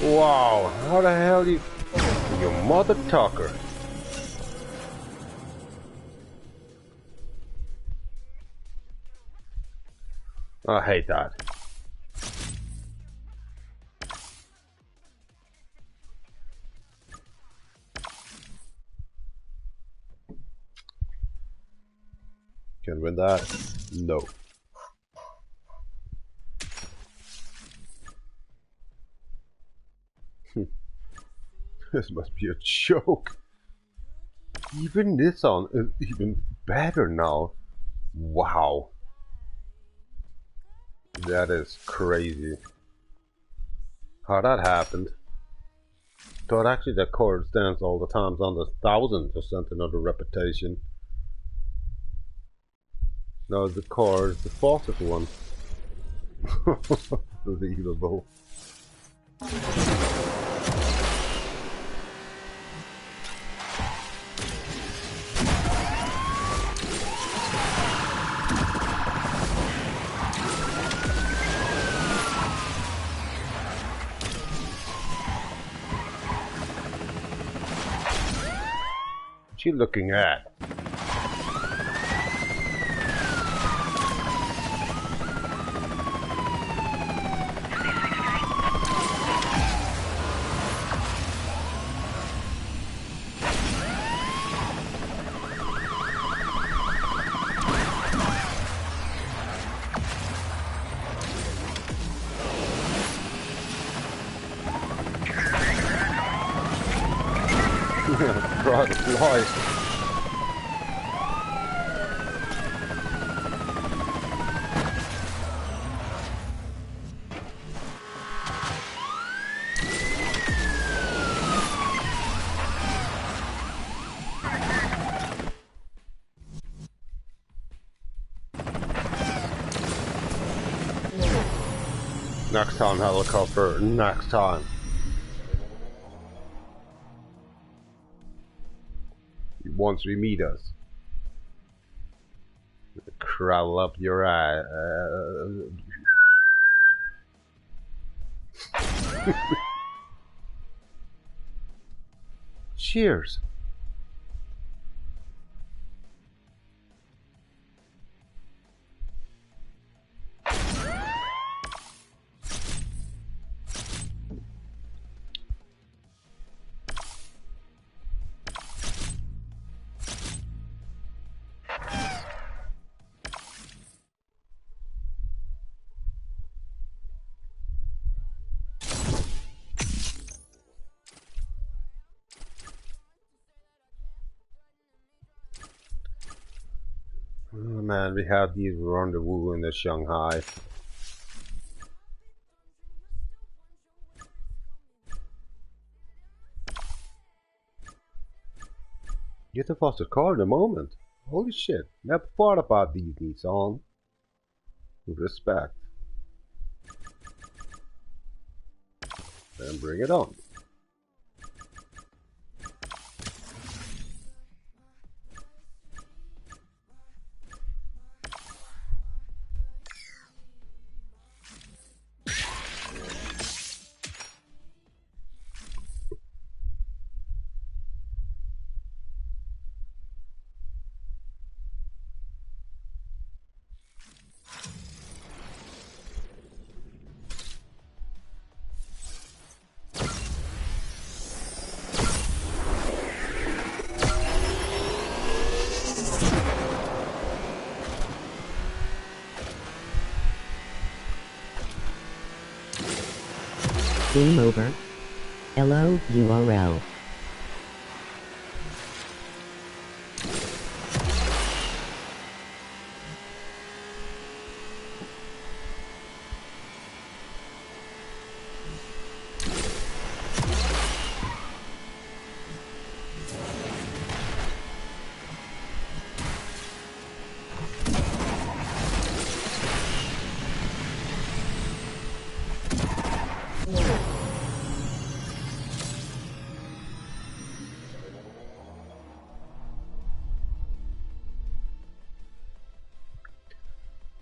Wow, how the hell you mother talker? I hate that. Can win that? No. This must be a joke. Even this on is even better now. Wow. That is crazy. How that happened. Thought actually that chord stands all the times on the 1000 just sent another repetition. No, the chord is the fastest one. Unbelievable. What you looking at? God, flies. Next time, helicopter. Next time. Once we meet us, crawl up your eye. Cheers. Oh man, we have these rendezvous in the Shanghai. Get the fastest car in a moment. Holy shit, never thought about these Nissan. With respect. Then bring it on. Game over. LO URL.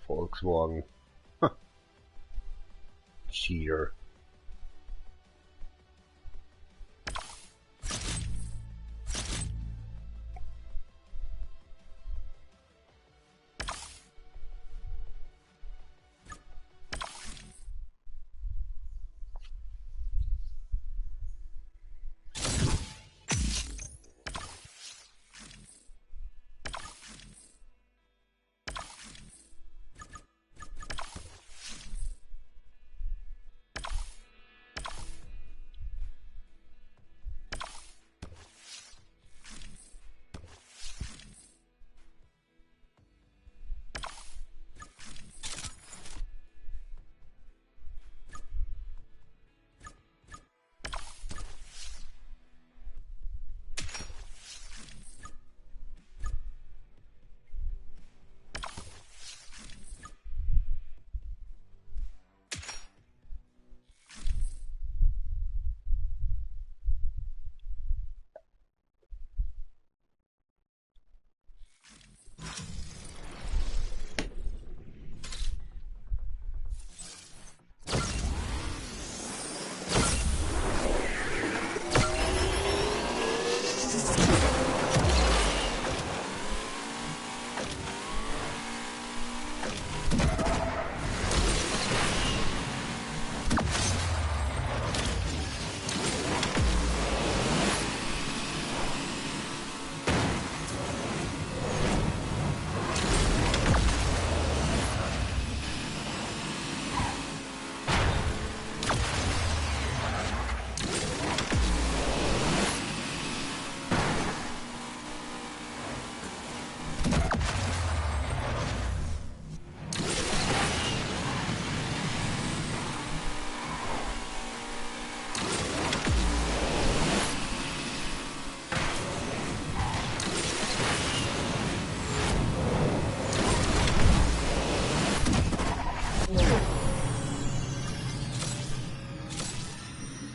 Volkswagen. Cheater.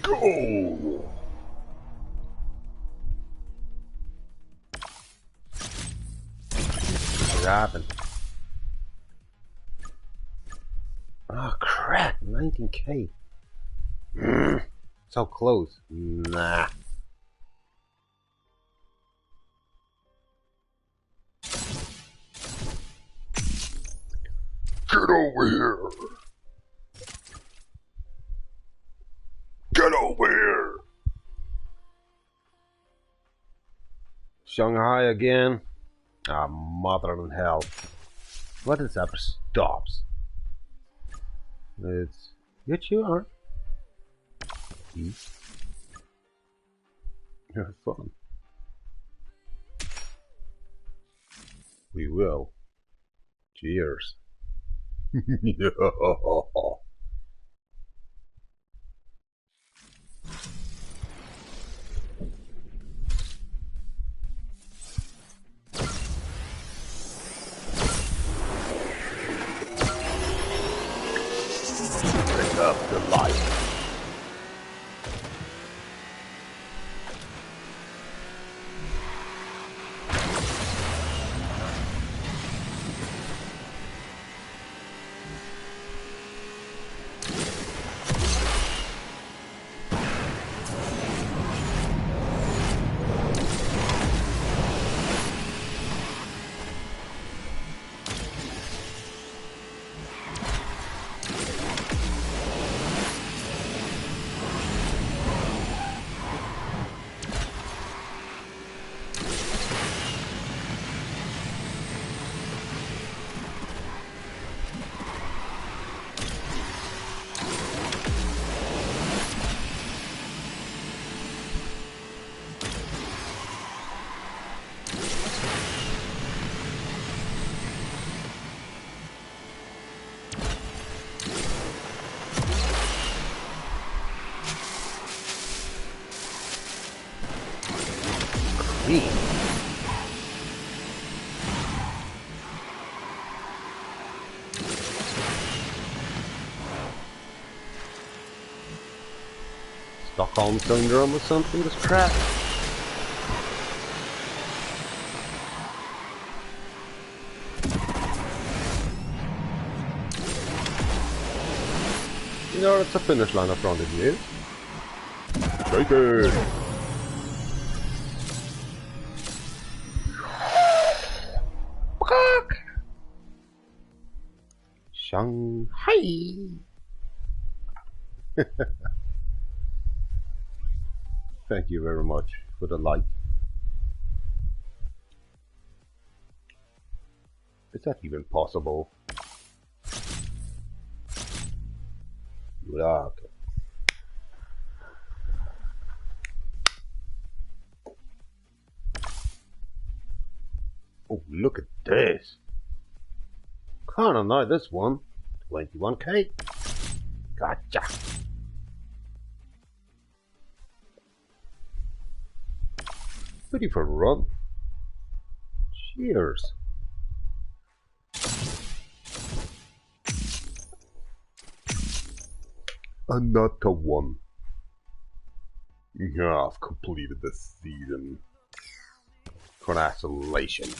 Go! What happened? Oh crap, 19k. So close. Nah. Get over here! Get over here! Shanghai again? Ah, mother in hell. What is up? Stops. It's you are. Have fun. We will. Cheers. Pick up the light. Stockholm Syndrome or something, this crap. You know, it's a finish line in front of you. Take it! Shanghai! Thank you very much for the like. Is that even possible? Look. Oh, look at this. Can't deny this one. 21k. Gotcha. Ready for a run. Cheers. Another one. Yeah, I've completed the season. Congratulations.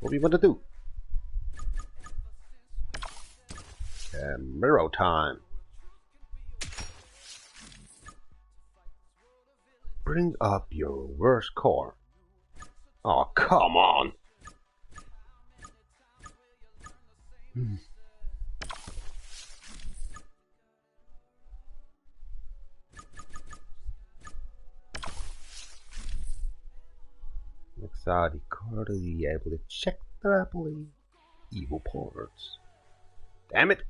What do you want to do? Mirror time. Bring up your worst car. Oh, come on. Next out, the car to be able to check the happily evil parts. Damn it!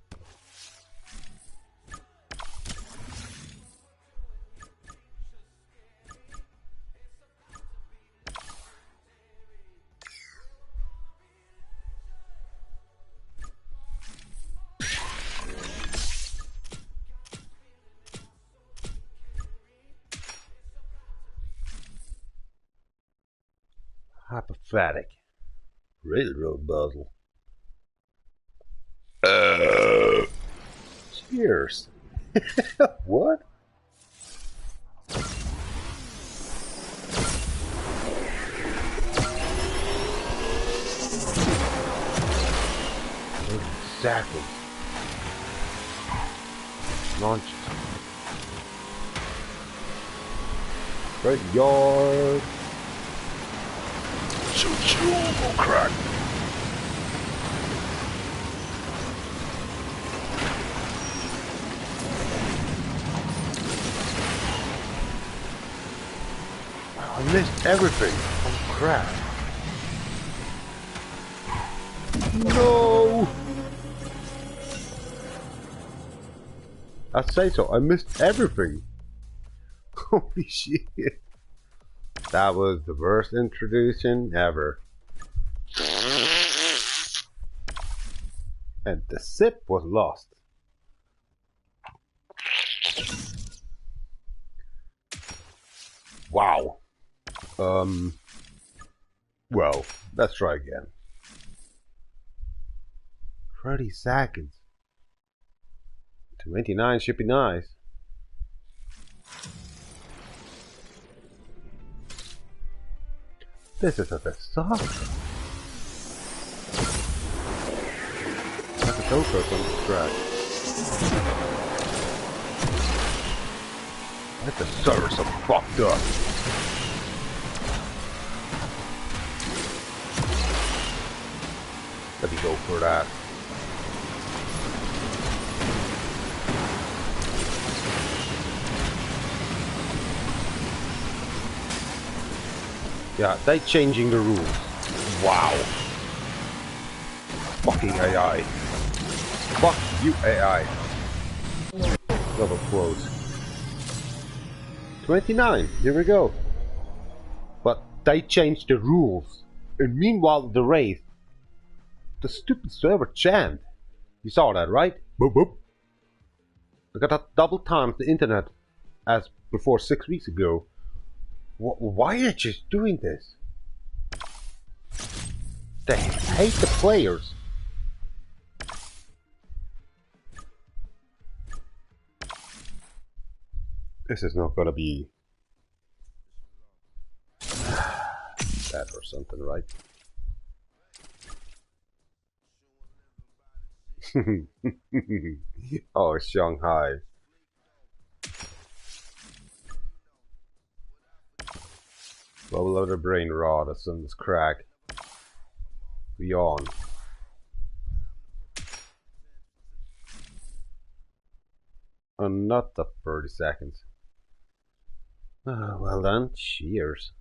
Hypothetic. Railroad battle. spears. What? Exactly. Launch it. Great yard. Shoot you, oh crap. I missed everything. Oh crap. No! I'd say so. I missed everything. Holy shit. That was the worst introduction ever. And the sip was lost. Wow. Well, let's try again. 30 seconds. 29 should be nice. This is a disaster. That's a toaster on the track. The servers are fucked up. Let me go for that. Yeah, they changing the rules. Wow. Fucking AI. Fuck you, AI. Double quotes. 29, here we go. But they changed the rules. And meanwhile, the race. The stupid server jammed. You saw that, right? Boop boop. I got that double times the internet as before 6 weeks ago. Why are you just doing this? They hate the players. This is not gonna be that or something, right? Oh, Shanghai. Bubble of the brain rot as soon as crack. We on. Not the 30 seconds. Well then, cheers.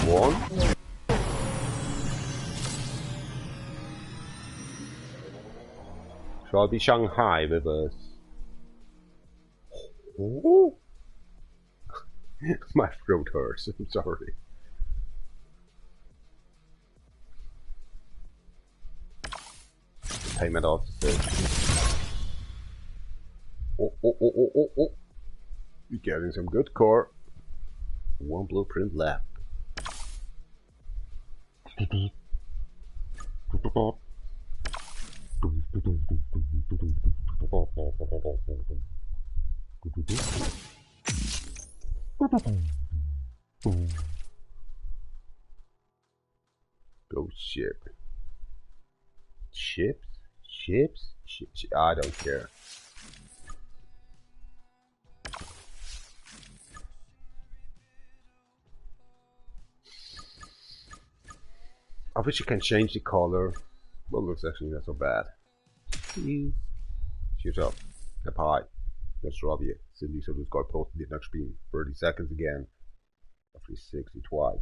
One. Shall be Shanghai with us. Oh. My throat hurts. I'm sorry. Payment officer. Oh. You're getting some good core. One blueprint left. Go ship. Ships? I don't care. I wish you can change the color. Well, looks actually not so bad. Shoot up. Up high. Let's rob you. Silly, so this guy posted the next beam. 30 seconds again. Roughly 60 twice.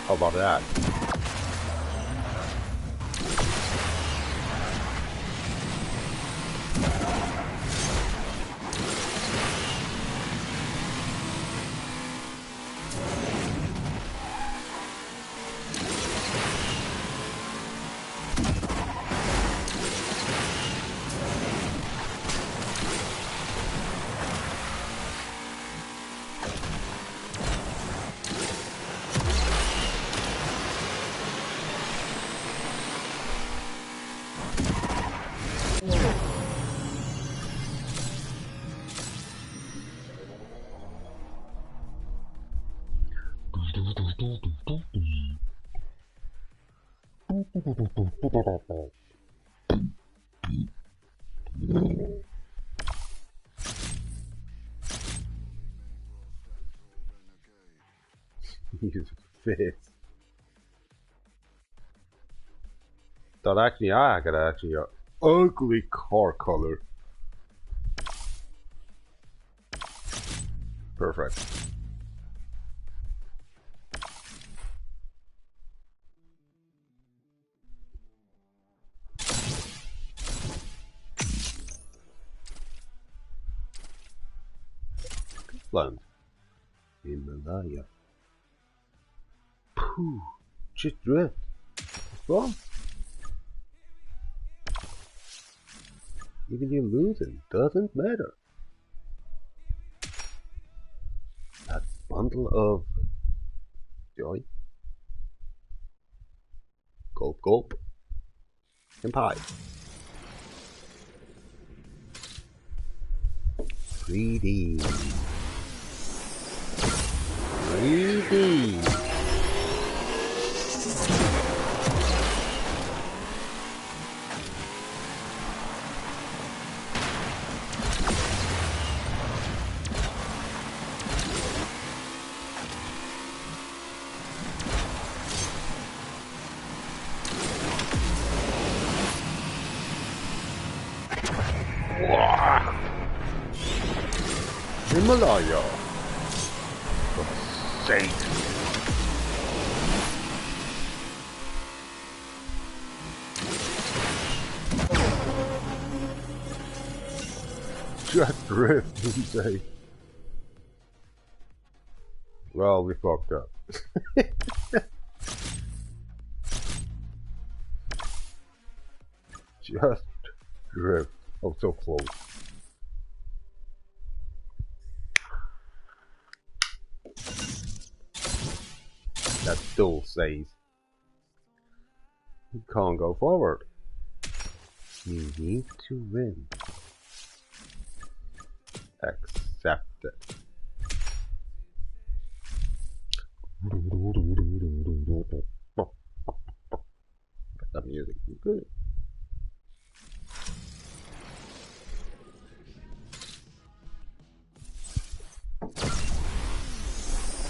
How about that? His face. That actually, I got actually an ugly car color. Perfect. Land. Himalaya. Pooh, just drift. Well, even you losing doesn't matter. That bundle of joy. Gulp, gulp. And pie. 3D. 3D. Himalaya. For sake. Just drift, you say. Well, we fucked up. Just drift. Oh, so close. That still says you can't go forward. You need to win. Accept it. That music is good.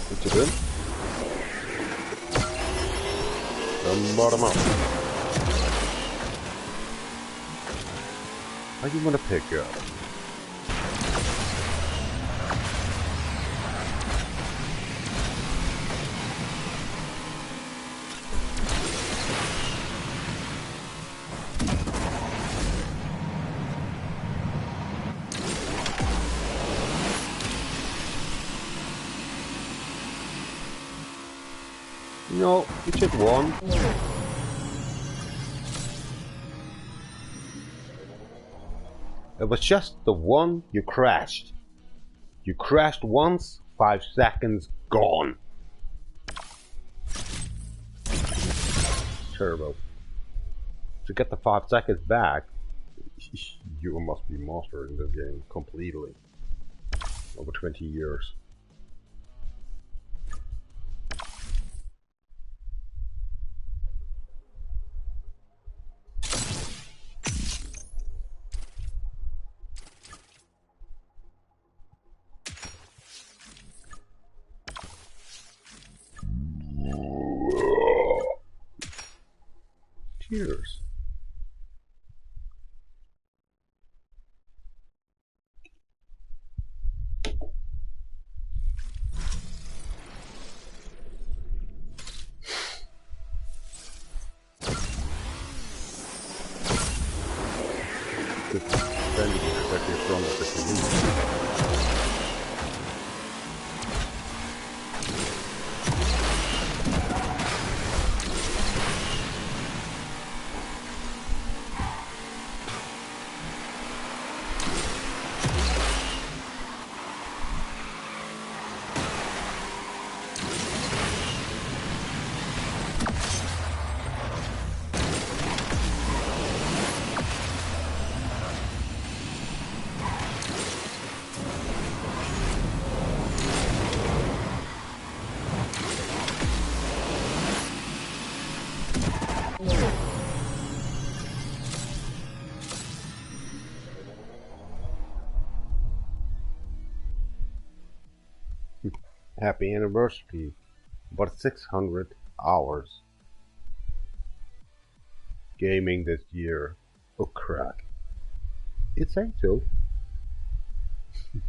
What you doing? Bottom up. How do you want to pick up? No, you took one. It was just the one you crashed. You crashed once, 5 seconds, gone. Turbo. To get the 5 seconds back, you must be mastering this game completely. Over 20 years. Cheers. The bending is actually as strong as it can be. Happy anniversary, but 600 hours gaming this year. Oh crack. It's actual.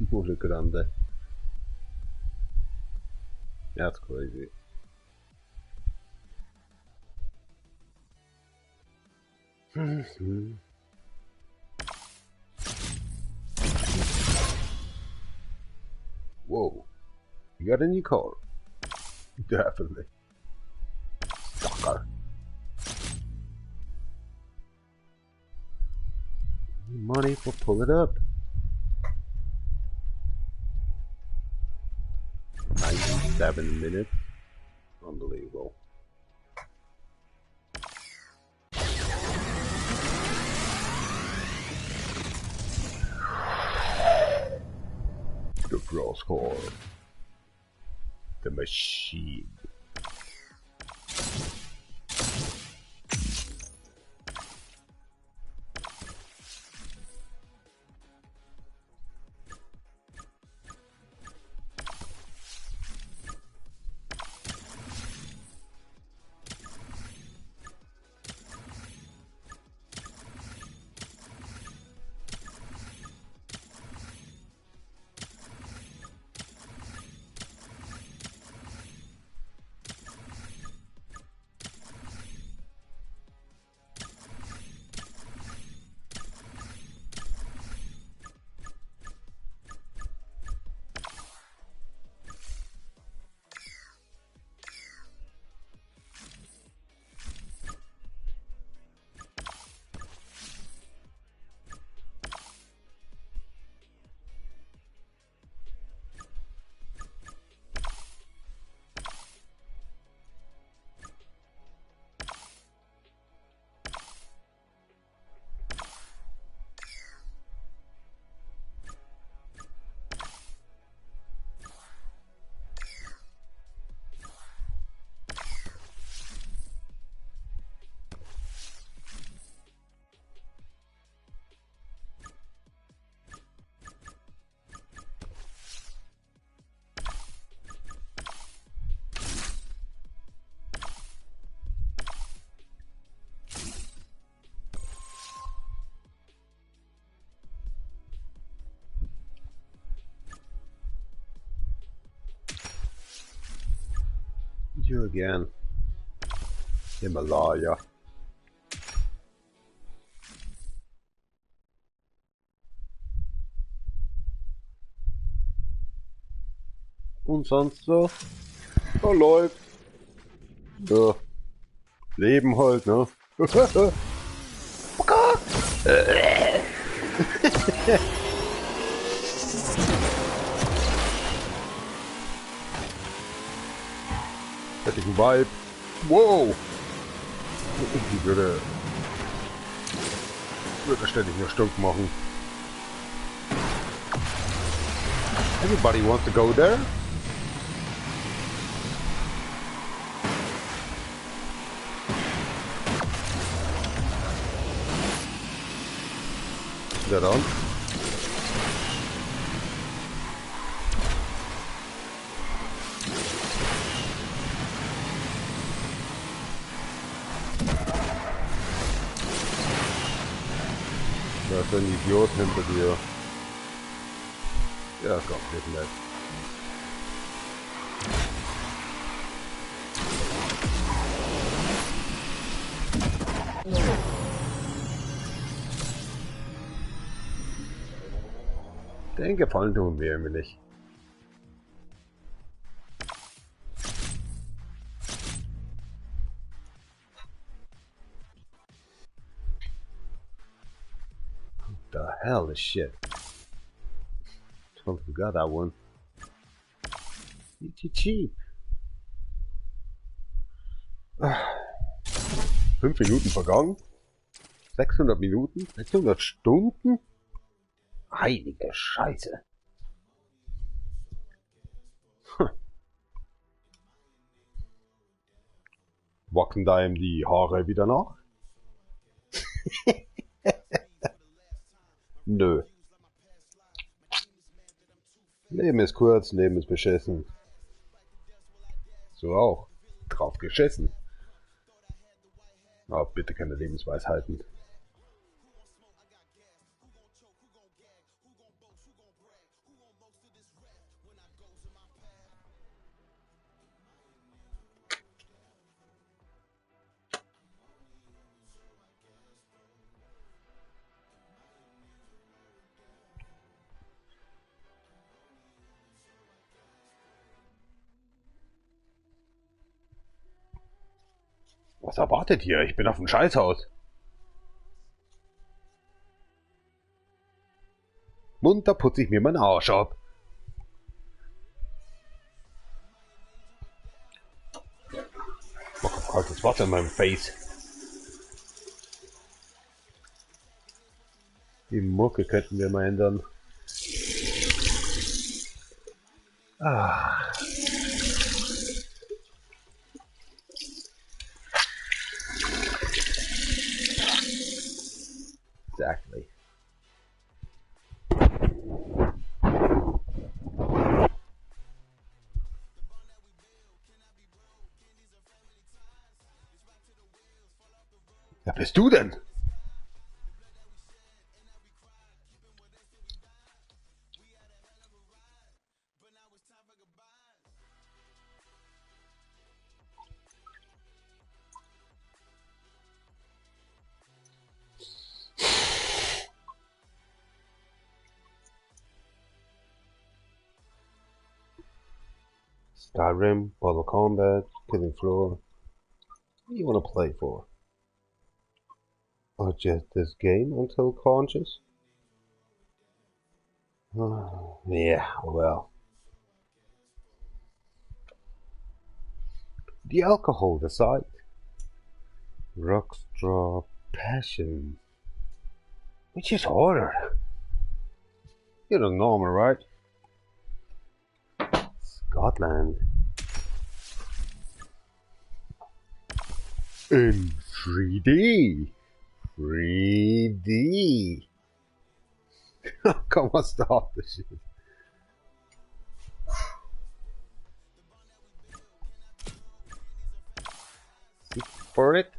Look at that. That's crazy. Whoa. You got a new car? Definitely. Sucker. Money for pull it up. 97 minutes. Unbelievable. The draw score. The machine. You again. Himalaya. Und sonst so? Oh, läuft. Ja. Leben halt, ne? Hätte ich einen Vibe. Wow! Die würde ständig nur Stunk machen. Everybody wants to go there? Is that on? so ein Idiot hinter dir. Ja, Gott, nicht nett. Den Gefallen tun wir mir nicht. What the hell is shit? Totally forgot that one. Cheap. 5 Minuten vergangen. 600 Minuten. 600 Stunden. Heilige Scheiße. Wachsen da ihm die Haare wieder nach? Nö. Leben ist kurz, Leben ist beschissen. So auch. Drauf geschissen. Aber bitte keine Lebensweisheiten. Was erwartet ihr? Ich bin auf dem Scheißhaus. Munter putze ich mir meinen Arsch ab. Oh, kaltes Wasser in meinem Face. Die Mucke könnten wir mal ändern. Ah. Exactly. Wer bist du denn? Skyrim, Mortal Kombat, Killing Floor. What do you want to play for? Or just this game until conscious? Yeah, well. The alcohol aside. Rockstar passion. Which is harder? You don't know me, right? Scotland. In 3D. 3D. Come on, stop this shit. For it.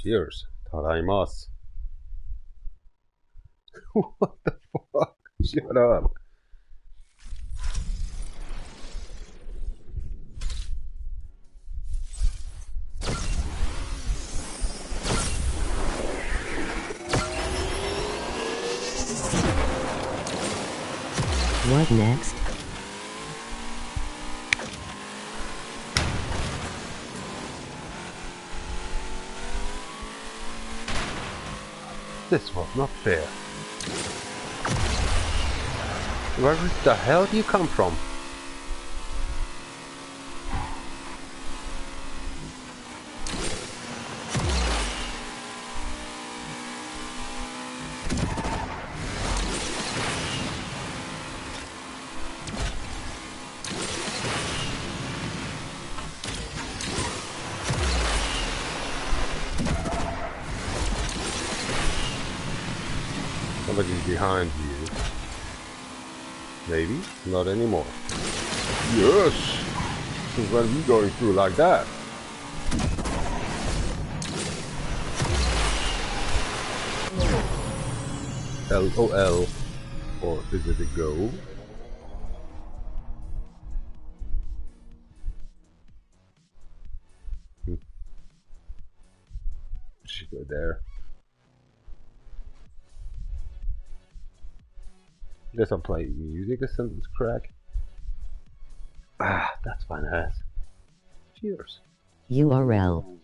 Cheers. Taraimasu. What the fuck? Shut up. What next? This was not fair. Where the hell do you come from? Somebody's behind you. Maybe, not anymore. Yes! Since when are you going through like that? LOL. Or is it a go? Should go there. Guess I'm playing music or something's crack. Ah, that's fine ass. Cheers. URL.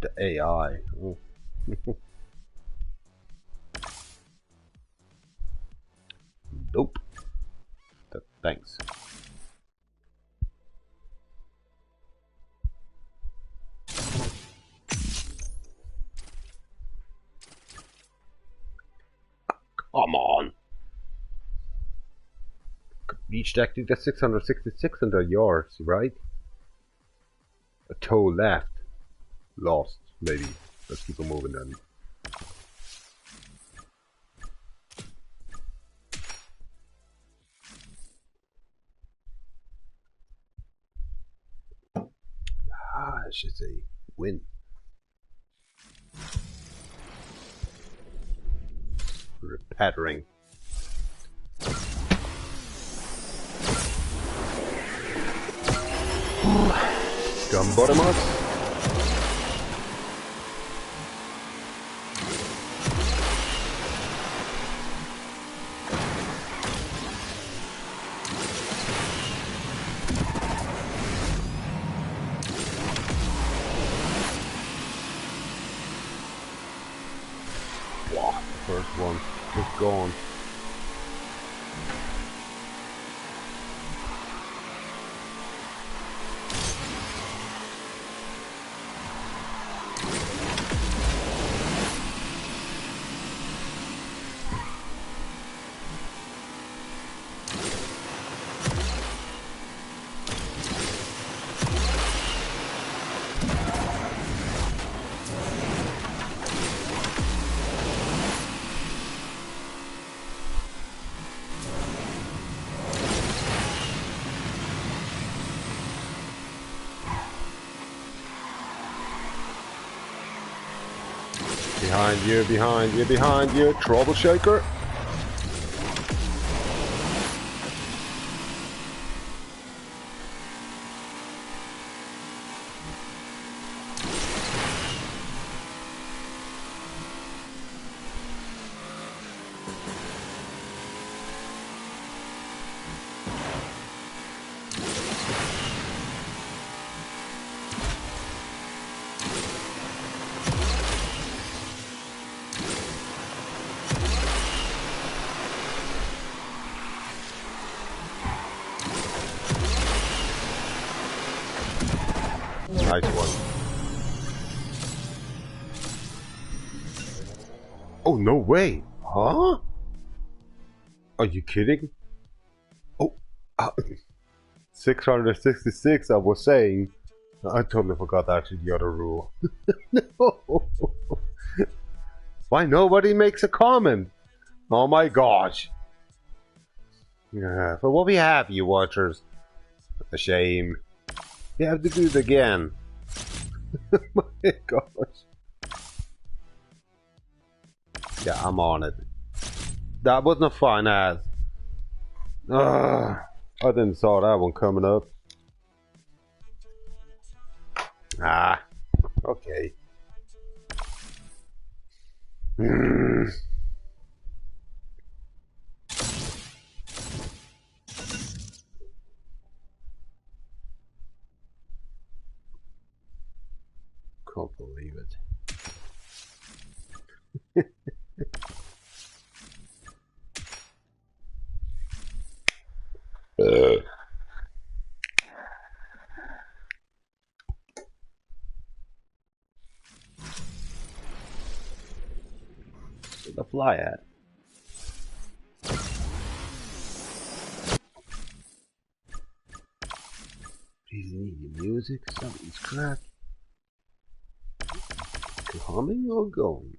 The AI. Oh. Nope. Thanks. Come on. Reached actually the 666 and they're yours, right? A toe left. Lost, maybe. Let's keep on moving then. Ah, I should say win. Repattering. Gumbotomus. Wow, first one is gone. Behind you, behind you, behind you, troubleshaker. Nice one. Oh, no way. Huh? Are you kidding? Oh, 666, I was saying. I totally forgot actually the other rule. No. Why nobody makes a comment? Oh my gosh. Yeah, for what we have, you watchers. A shame. You have to do it again. My gosh. Yeah, I'm on it. That wasn't a fine ass. I didn't saw that one coming up. Ah, okay. Can't believe it. Where's the fly at? Please need your music, something's cracked. Humming or going?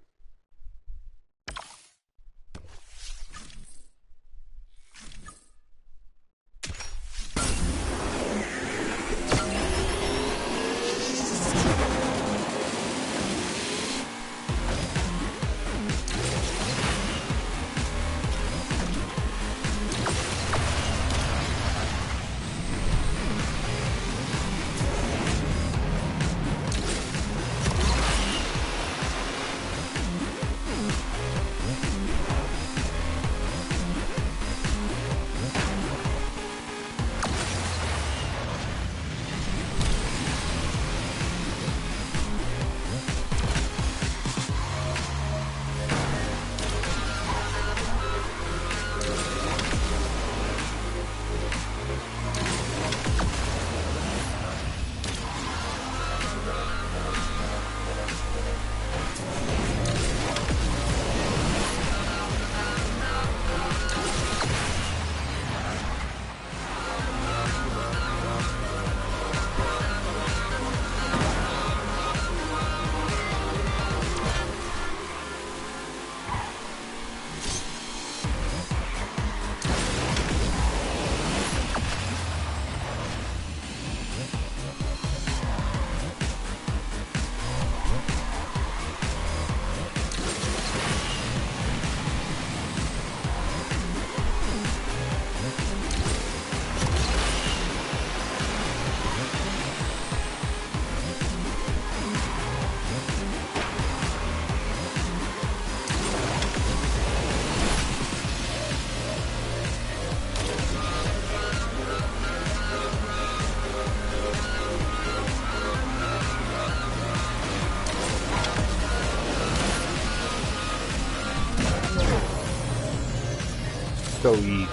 so easy.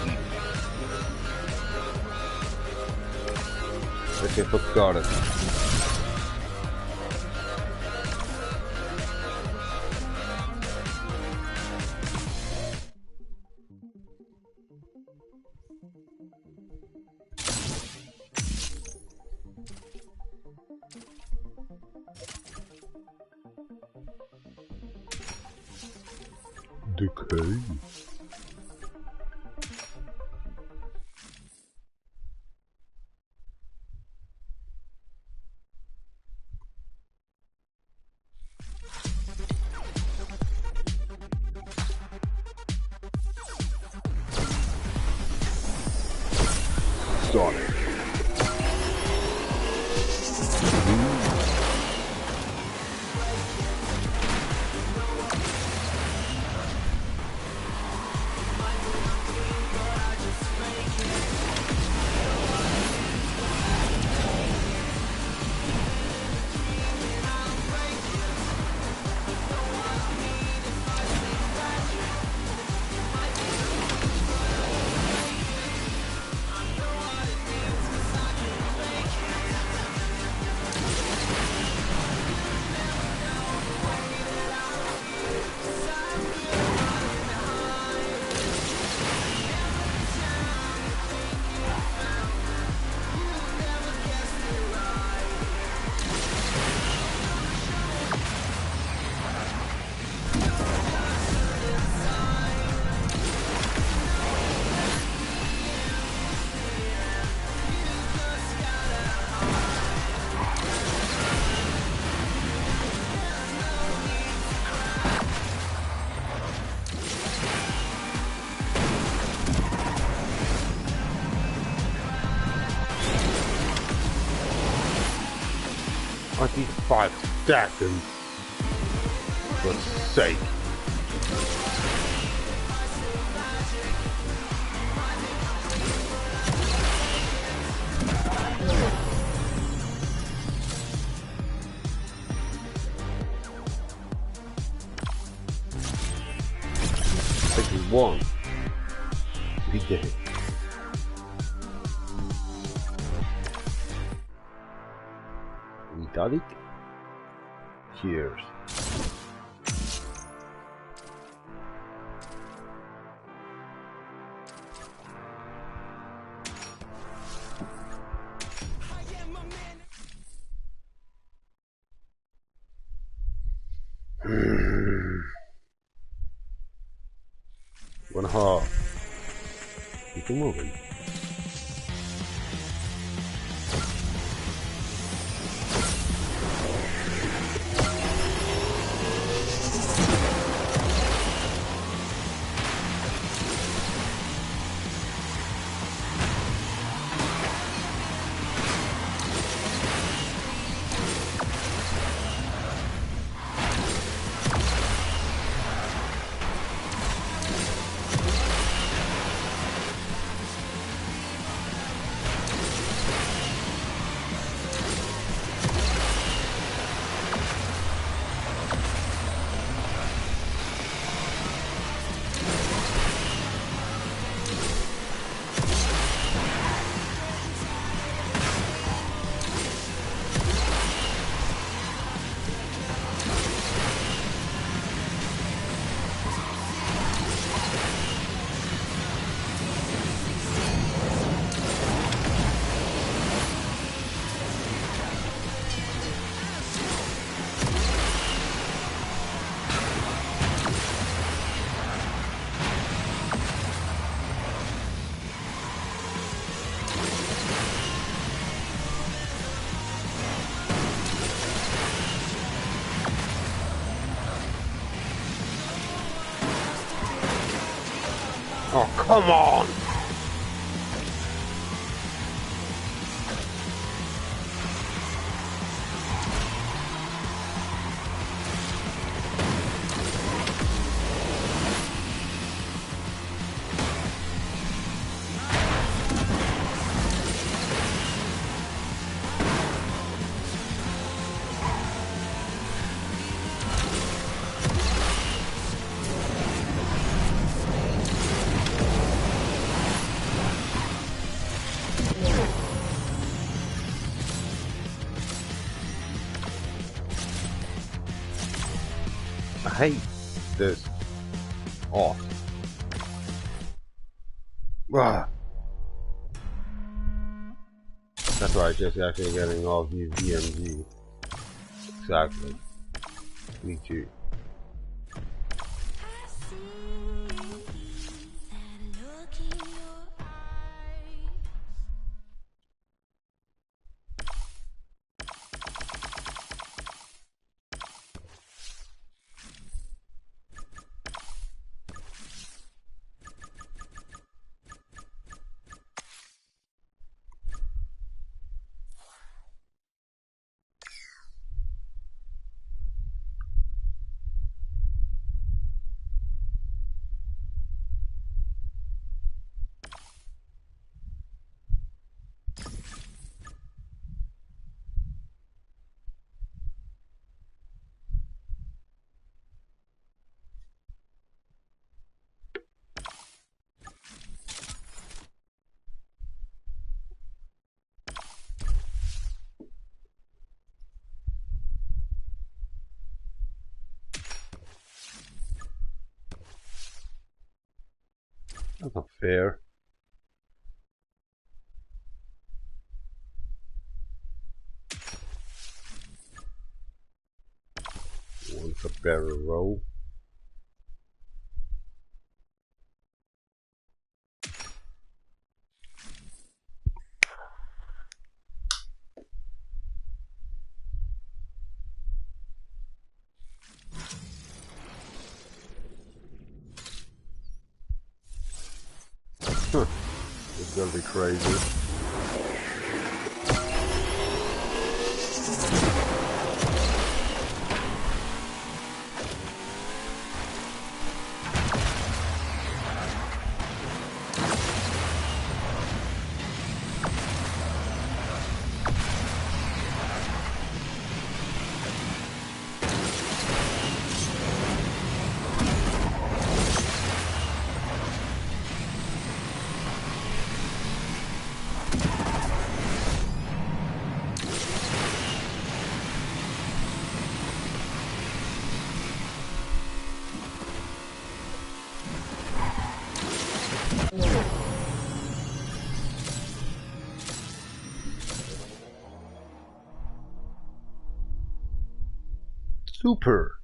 Let's get started. Decay. Sonic. I need 5 seconds. For God's sake. Taking 1. We did it. We got it. Cheers. One half. Keep it moving. Oh, come on! I hate this. Oh. Ah. That's right, just actually getting all these DMG. Exactly. Me too. That's not fair. Wants a better row. It's gonna be crazy. Super.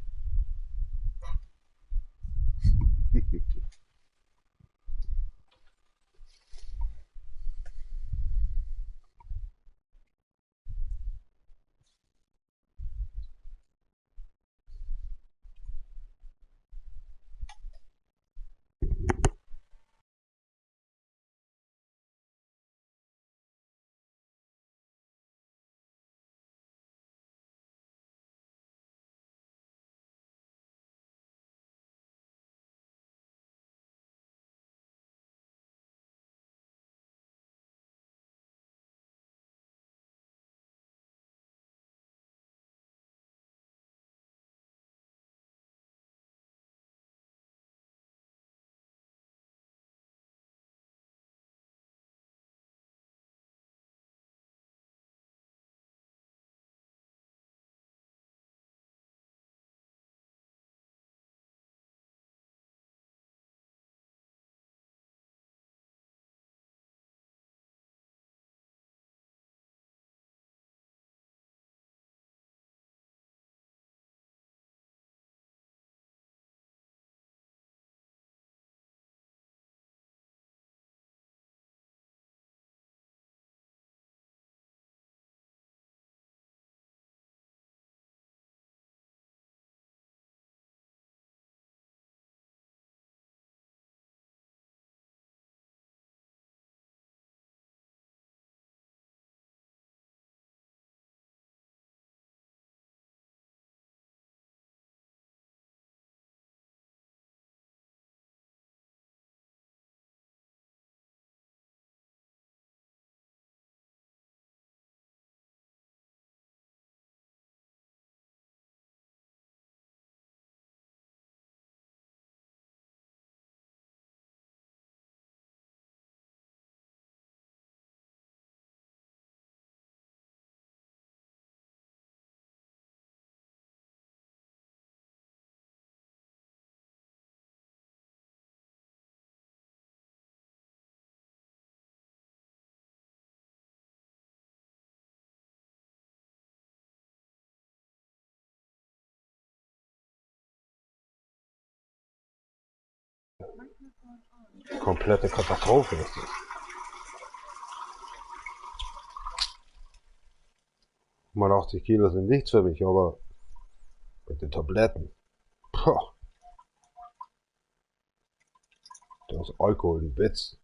Komplette Katastrophe ist das. Mal 80 Kilo sind nichts für mich, aber mit den Tabletten. Poh. Da ist Alkohol ein Witz.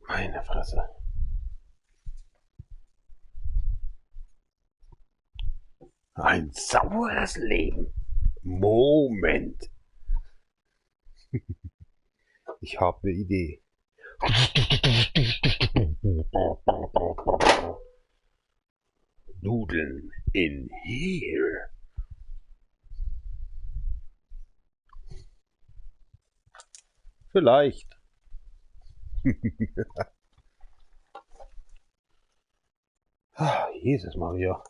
Meine Fresse. Ein saures Leben. Moment. Ich habe eine Idee. Nudeln in here. Vielleicht. Jesus Maria.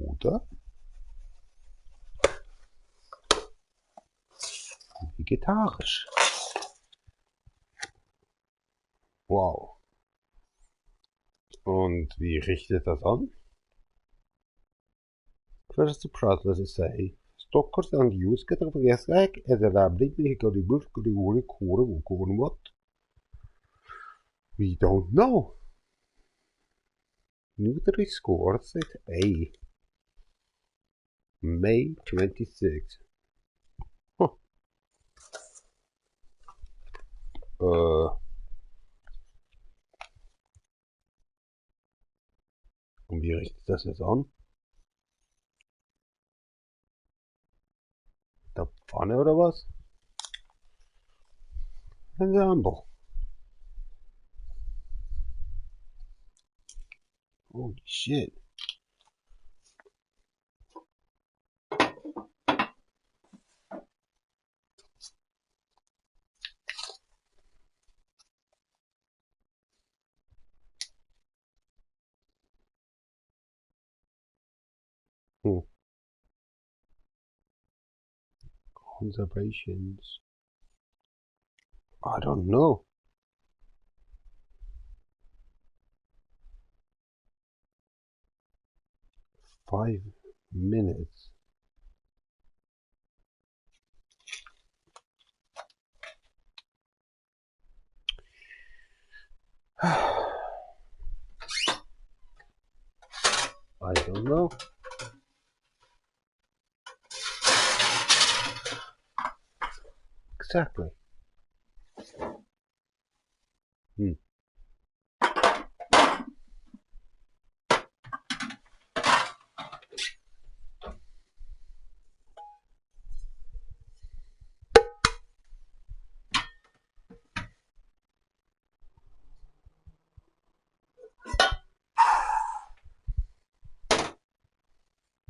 Oder vegetarisch. Wow. Und wie richtet das an? First to process is say, stockers and use get of gas like as a labyrinth what? We don't know. Nutri score set A. May 26. Huh. Und wie richtet das jetzt an? Der Pfanne oder was? Example. Holy shit. Conservations. I don't know. Five minutes. I don't know. Exactly.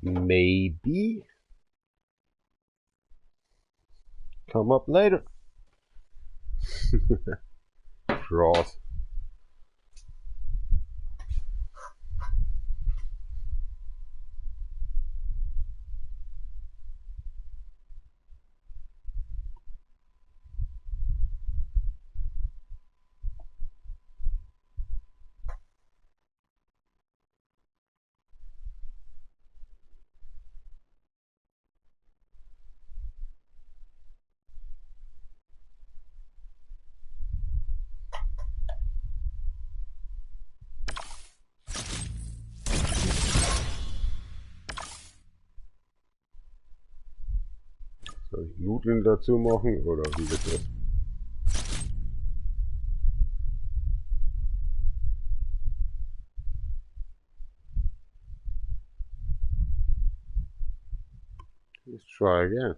Maybe come up later. Froth. Soll ich Nudeln dazu machen oder wie ist das? Let's try again.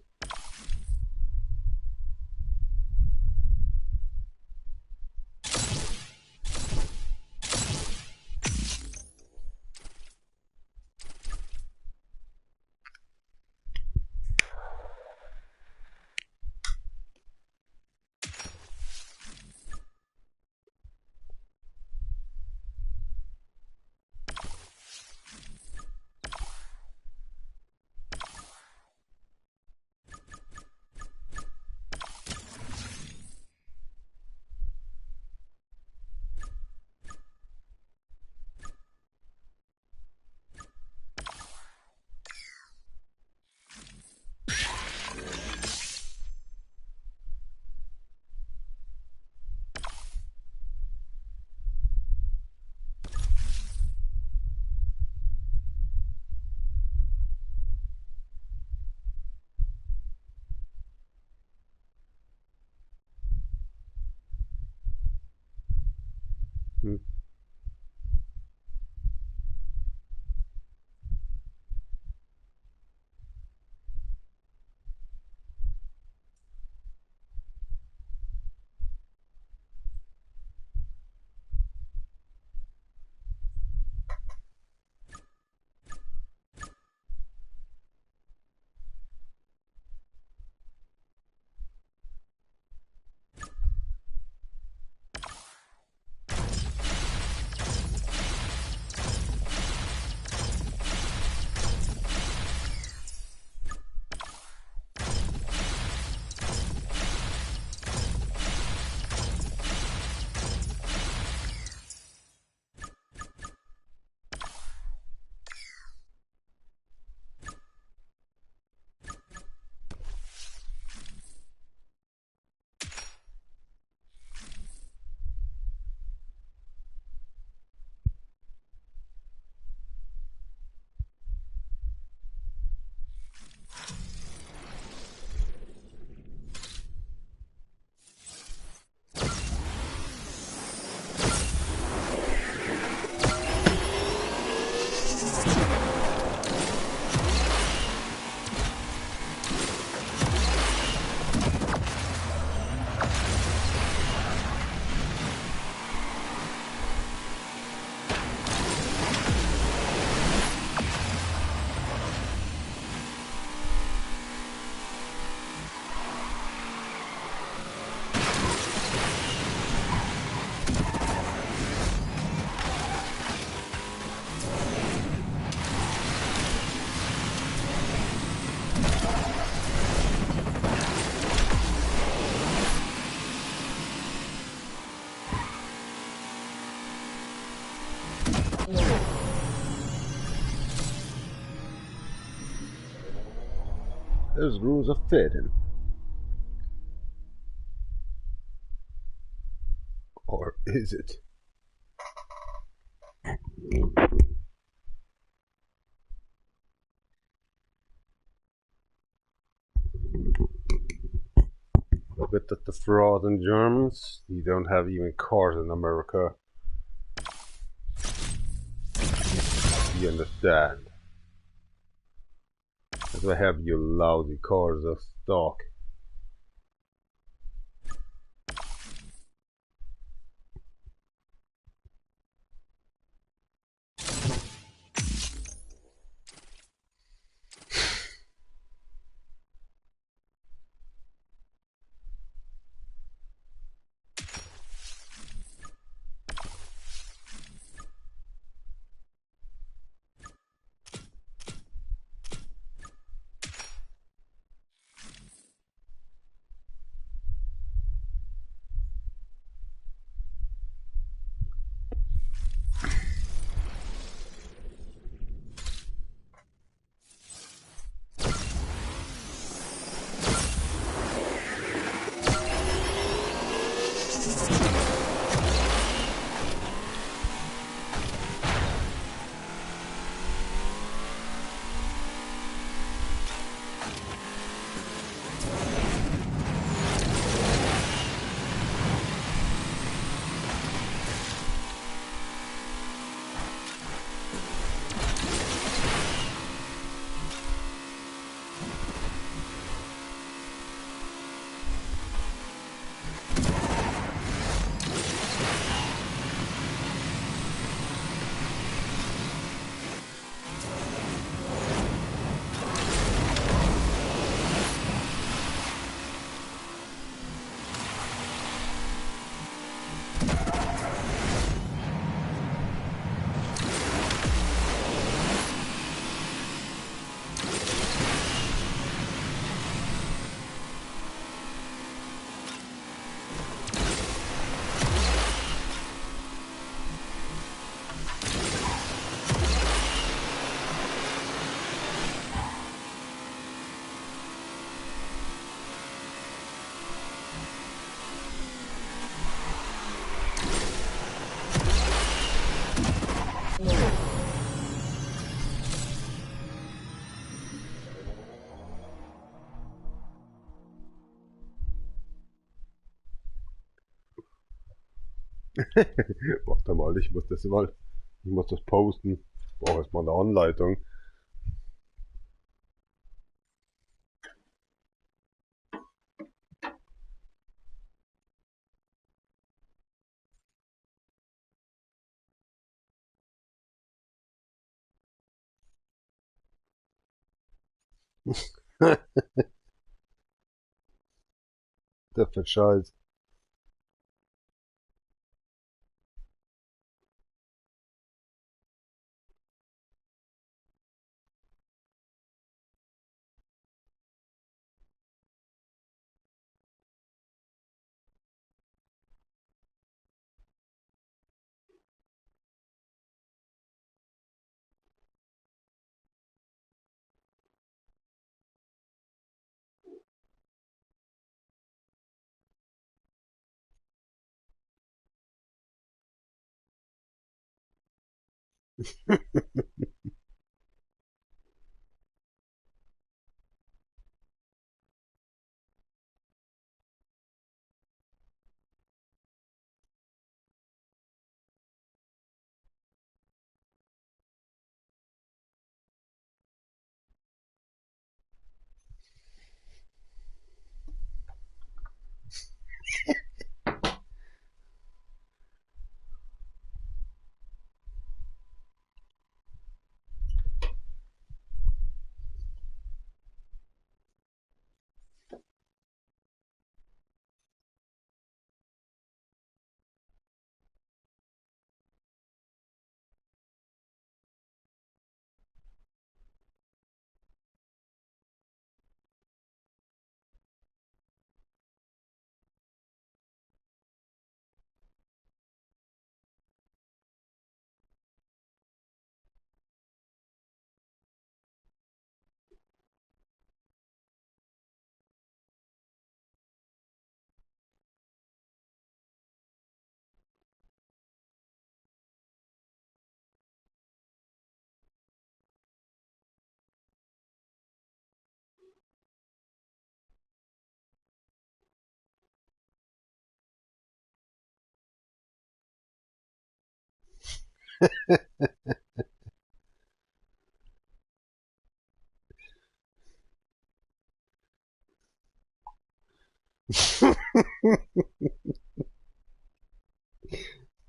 Those rules are fitting. Or is it? I bet that the fraud in Germans, you don't have even cars in America. You understand? Because I have your lousy cars of stock. Warte mal, ich muss das posten. Ich brauche erstmal eine Anleitung. Der für Scheiß.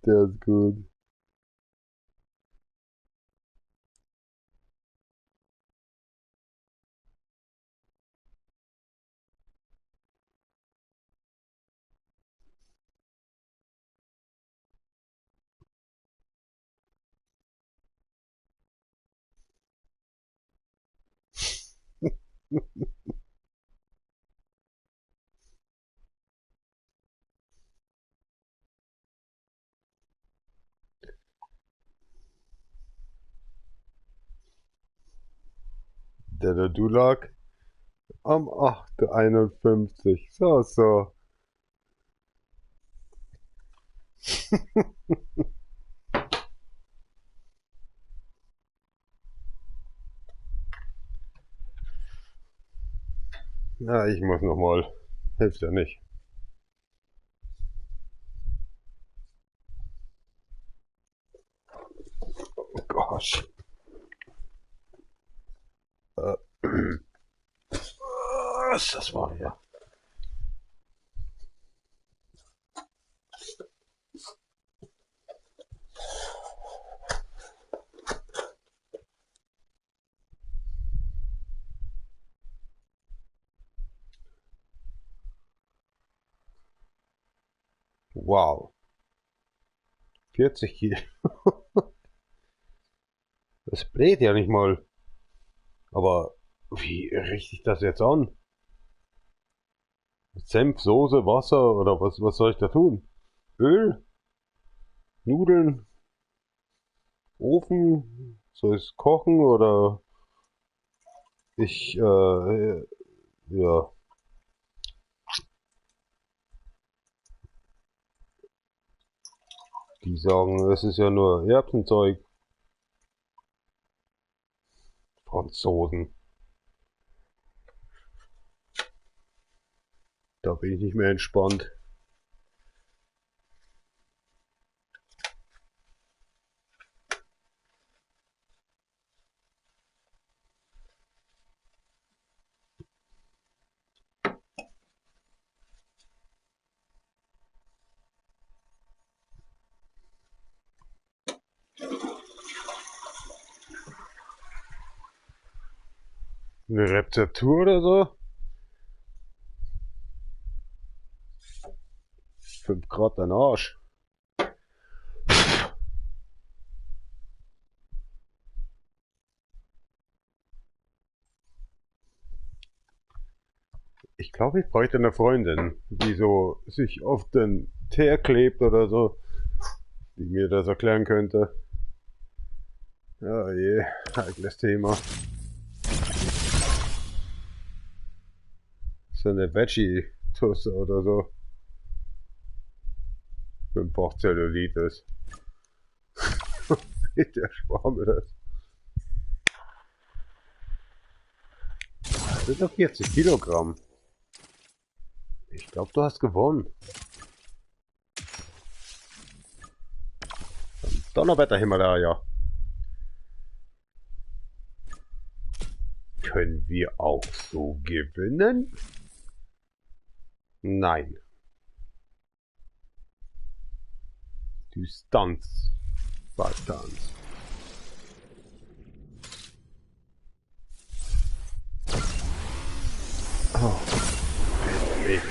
Der ist gut. Der du lag am 8.51. So. Ja, ich muss nochmal. Hilft ja nicht. Oh Gott. Was das war hier? Wow. 40 Kilo. Das bläht ja nicht mal. Aber wie richte ich das jetzt an? Senf, Soße, Wasser oder was soll ich da tun? Öl? Nudeln? Ofen? Soll ich es kochen oder ja. Die sagen, es ist ja nur Erbsenzeug. Franzosen. Da bin ich nicht mehr entspannt. Eine Rezeptur oder so? 5 Grad dein Arsch. Ich glaube, ich bräuchte eine Freundin, die so sich auf den Teer klebt oder so, die mir das erklären könnte. Ja je, heikles Thema. So eine Veggie-Tusse oder so. Mit ein paar Zellulitis. Der spart mir das. Das sind doch 40 Kilogramm. Ich glaube, du hast gewonnen. Donnerwetter Himalaya. Können wir auch so gewinnen? Nein. Du Stunts. Stunts. Oh. Weg.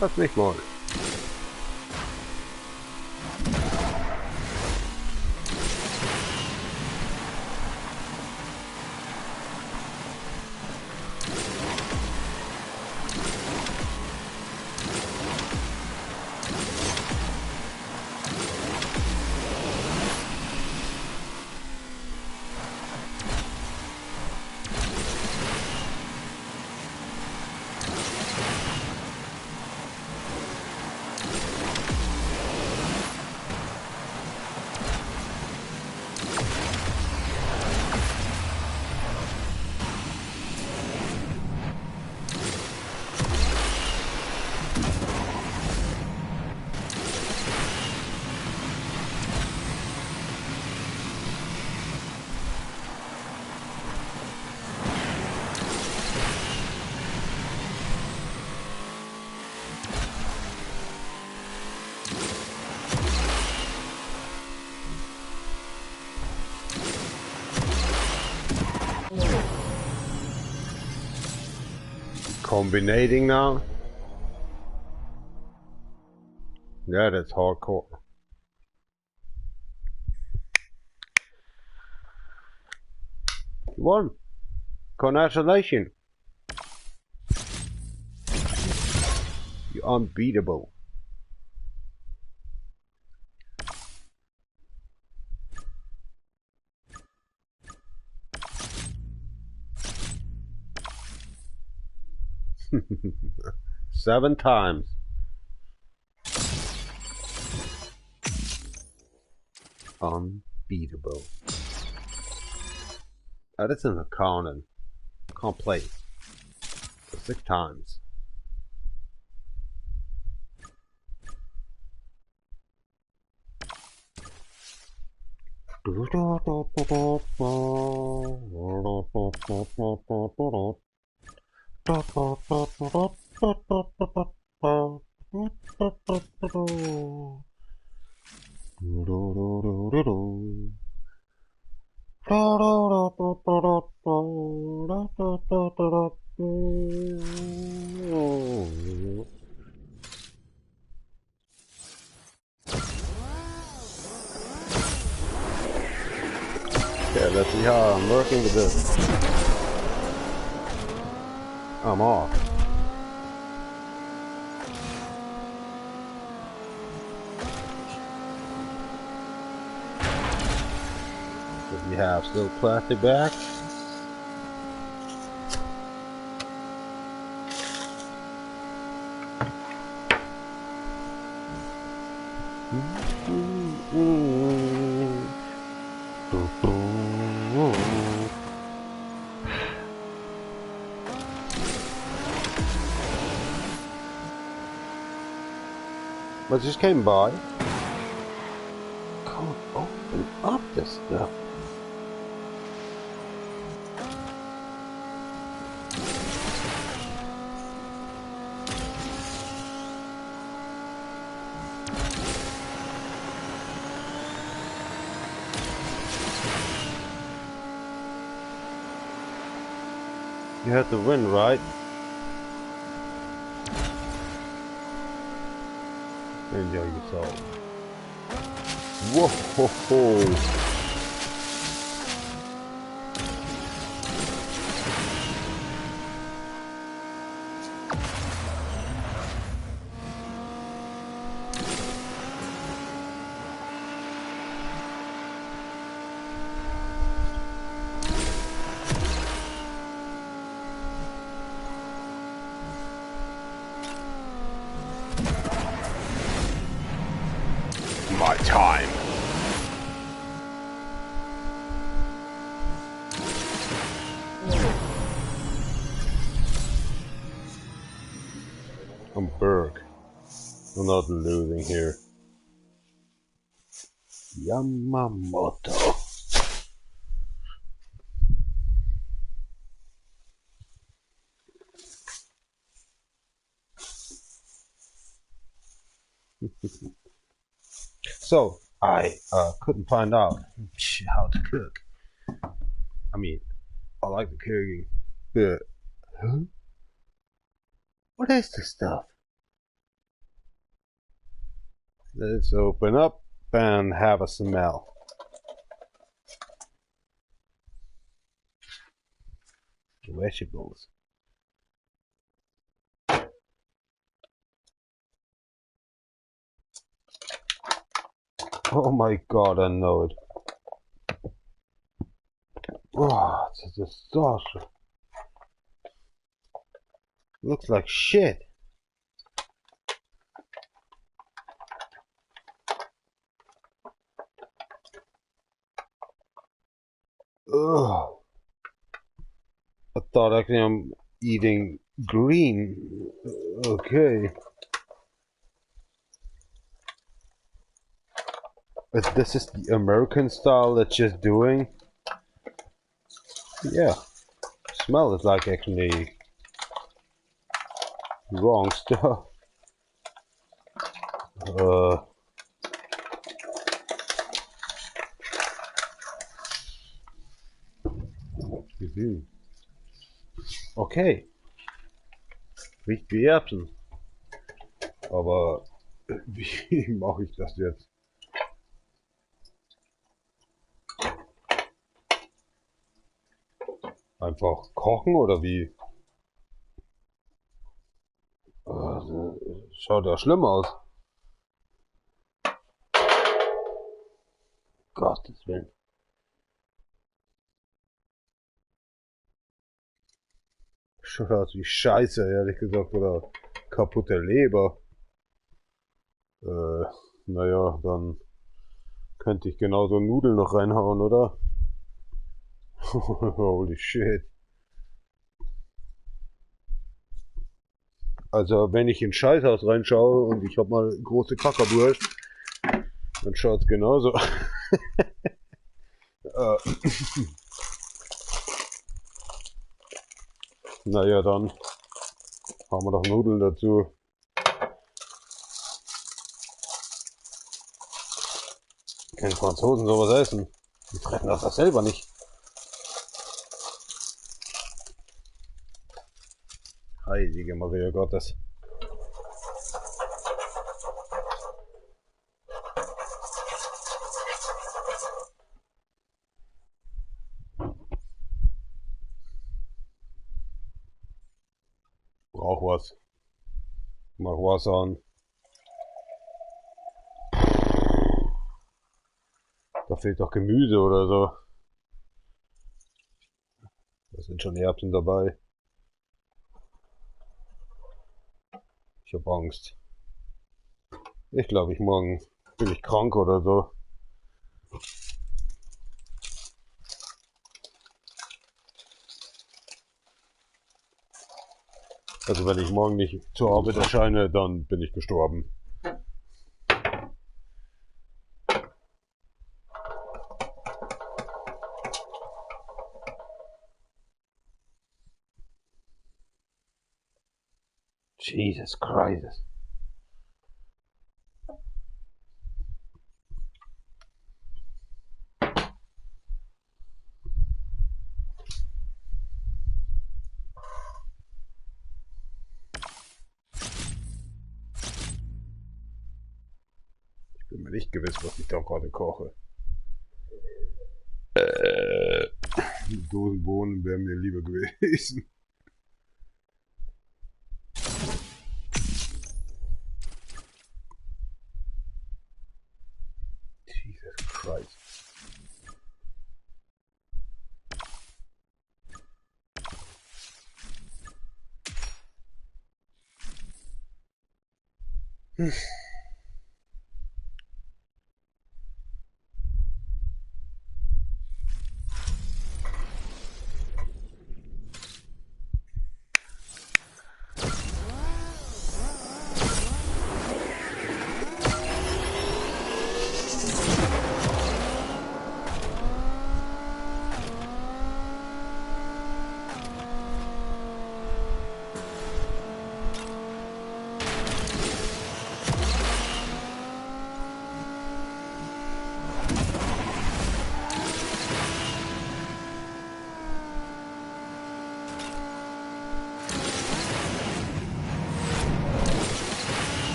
Lass mich mal. Combinating now? Yeah, that's hardcore. You won! Congratulations! You're unbeatable. Seven times. Unbeatable. That isn't accounting. Can't play. 6 times. Okay, let's see how I'm working with this. I'm off. So we have still plastic back. What just came by? Can't open up this stuff. You have to win, right? Enjoy yourself. Whoa ho ho! My time. I'm Berg. I'm not losing here. Yamamoto. So, I couldn't find out how to cook. I mean, I like the cooking, but... Huh? What is this stuff? Let's open up and have a smell. Vegetables. Oh my god, I know it. Oh, it's a disaster. Looks like shit. Ugh. I thought actually I'm eating green. Okay. But this is the American style that's just doing. Yeah. Smell is like actually wrong stuff. Okay. Riecht wie Erbsen. Aber wie mache ich das jetzt? Einfach kochen oder wie? Oh, schaut ja schlimm aus. Gottes Willen. Schaut aus wie Scheiße, ehrlich gesagt, oder kaputte Leber. Naja, dann könnte ich genauso Nudeln noch reinhauen, oder? Holy shit. Also wenn ich in Scheißhaus reinschaue und ich habe mal große Kackerwurst, dann schaut es genauso. Naja, dann haben wir doch Nudeln dazu. Keine Franzosen sowas essen. Die fressen das selber nicht. Heilige Maria Gottes. Brauch was. Mach Wasser an. Da fehlt doch Gemüse oder so. Da sind schon Erbsen dabei. Ich hab Angst. Ich glaube, morgen bin ich krank oder so. Also wenn ich morgen nicht zur Arbeit erscheine, dann bin ich gestorben. Jesus Christ. Ich bin mir nicht gewiss, was ich da gerade koche. Dosenbohnen wären mir lieber gewesen. Jesus Christ.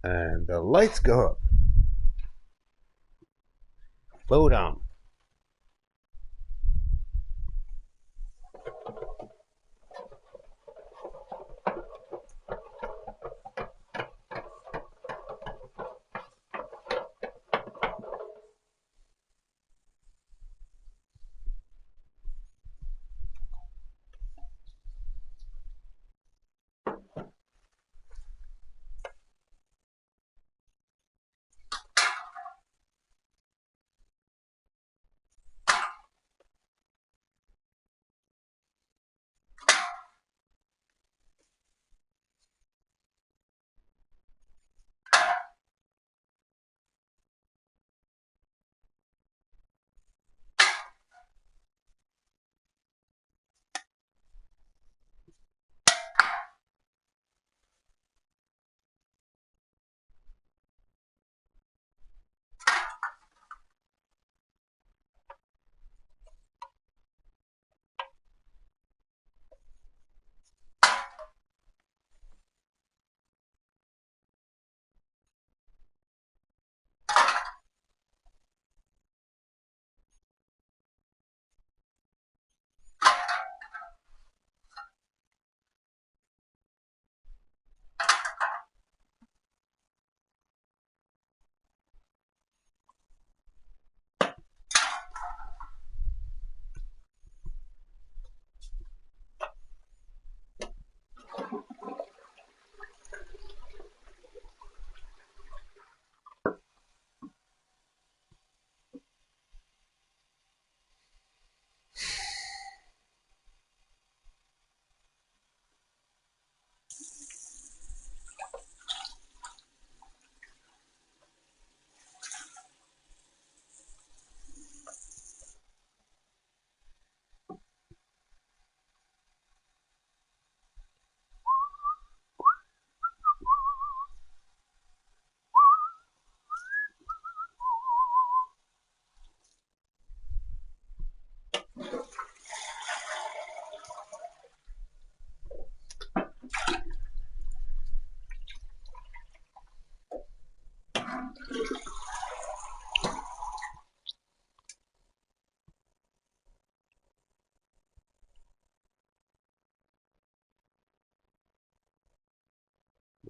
And the lights go up. Load on.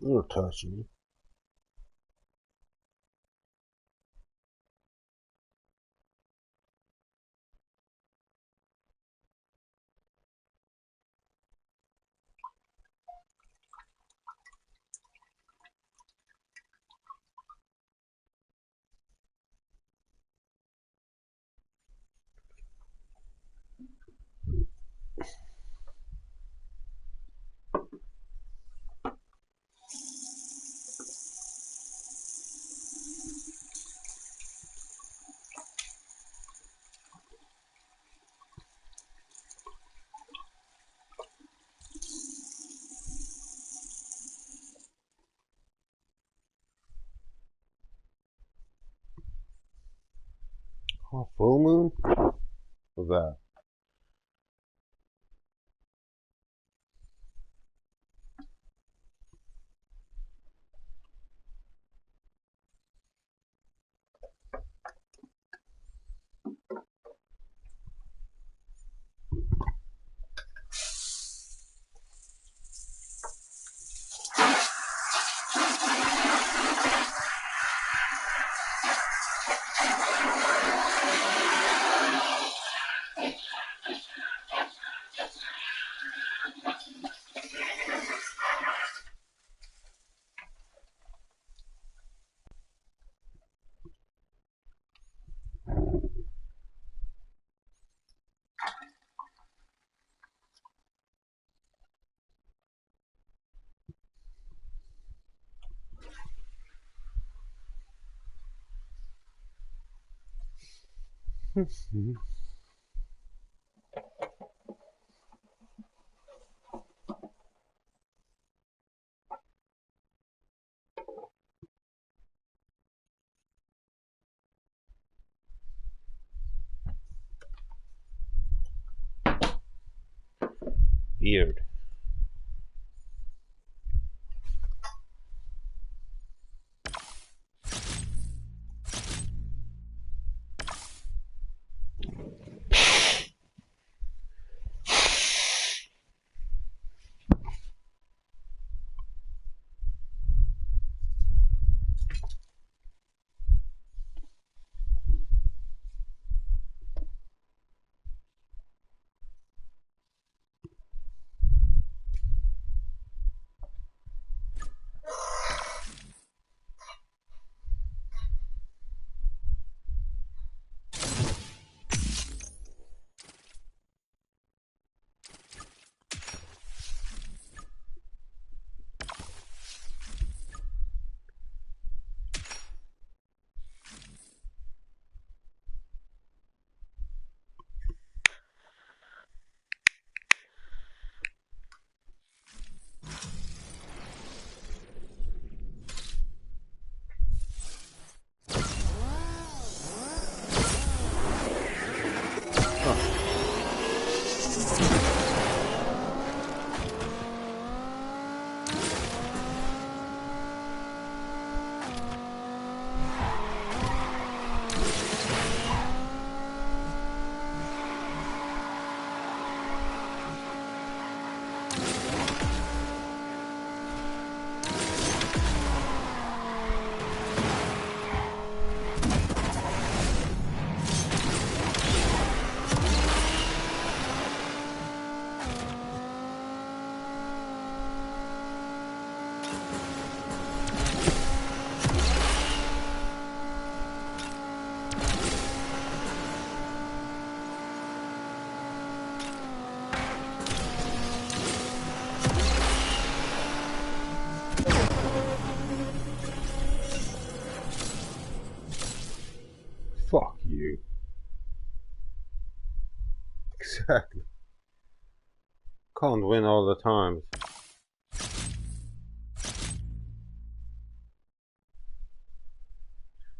You're touching me. Oh, full moon? What's that? Weird. Fuck you. Exactly. Can't win all the time.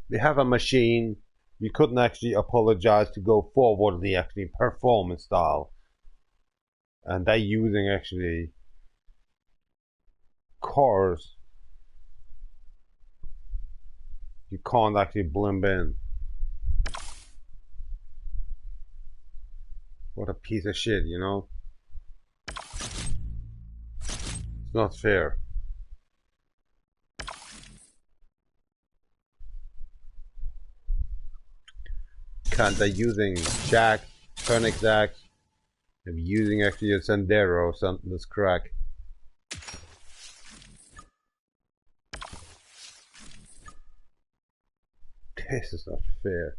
We have a machine. We couldn't actually apologize to go forward the actually performance style. And they're using actually cars You can't actually blimp in. What a piece of shit, you know? It's not fair. Can't I using jack, Phoenix Axe? I'm using actually a D.R.O, something that's crack. This is not fair.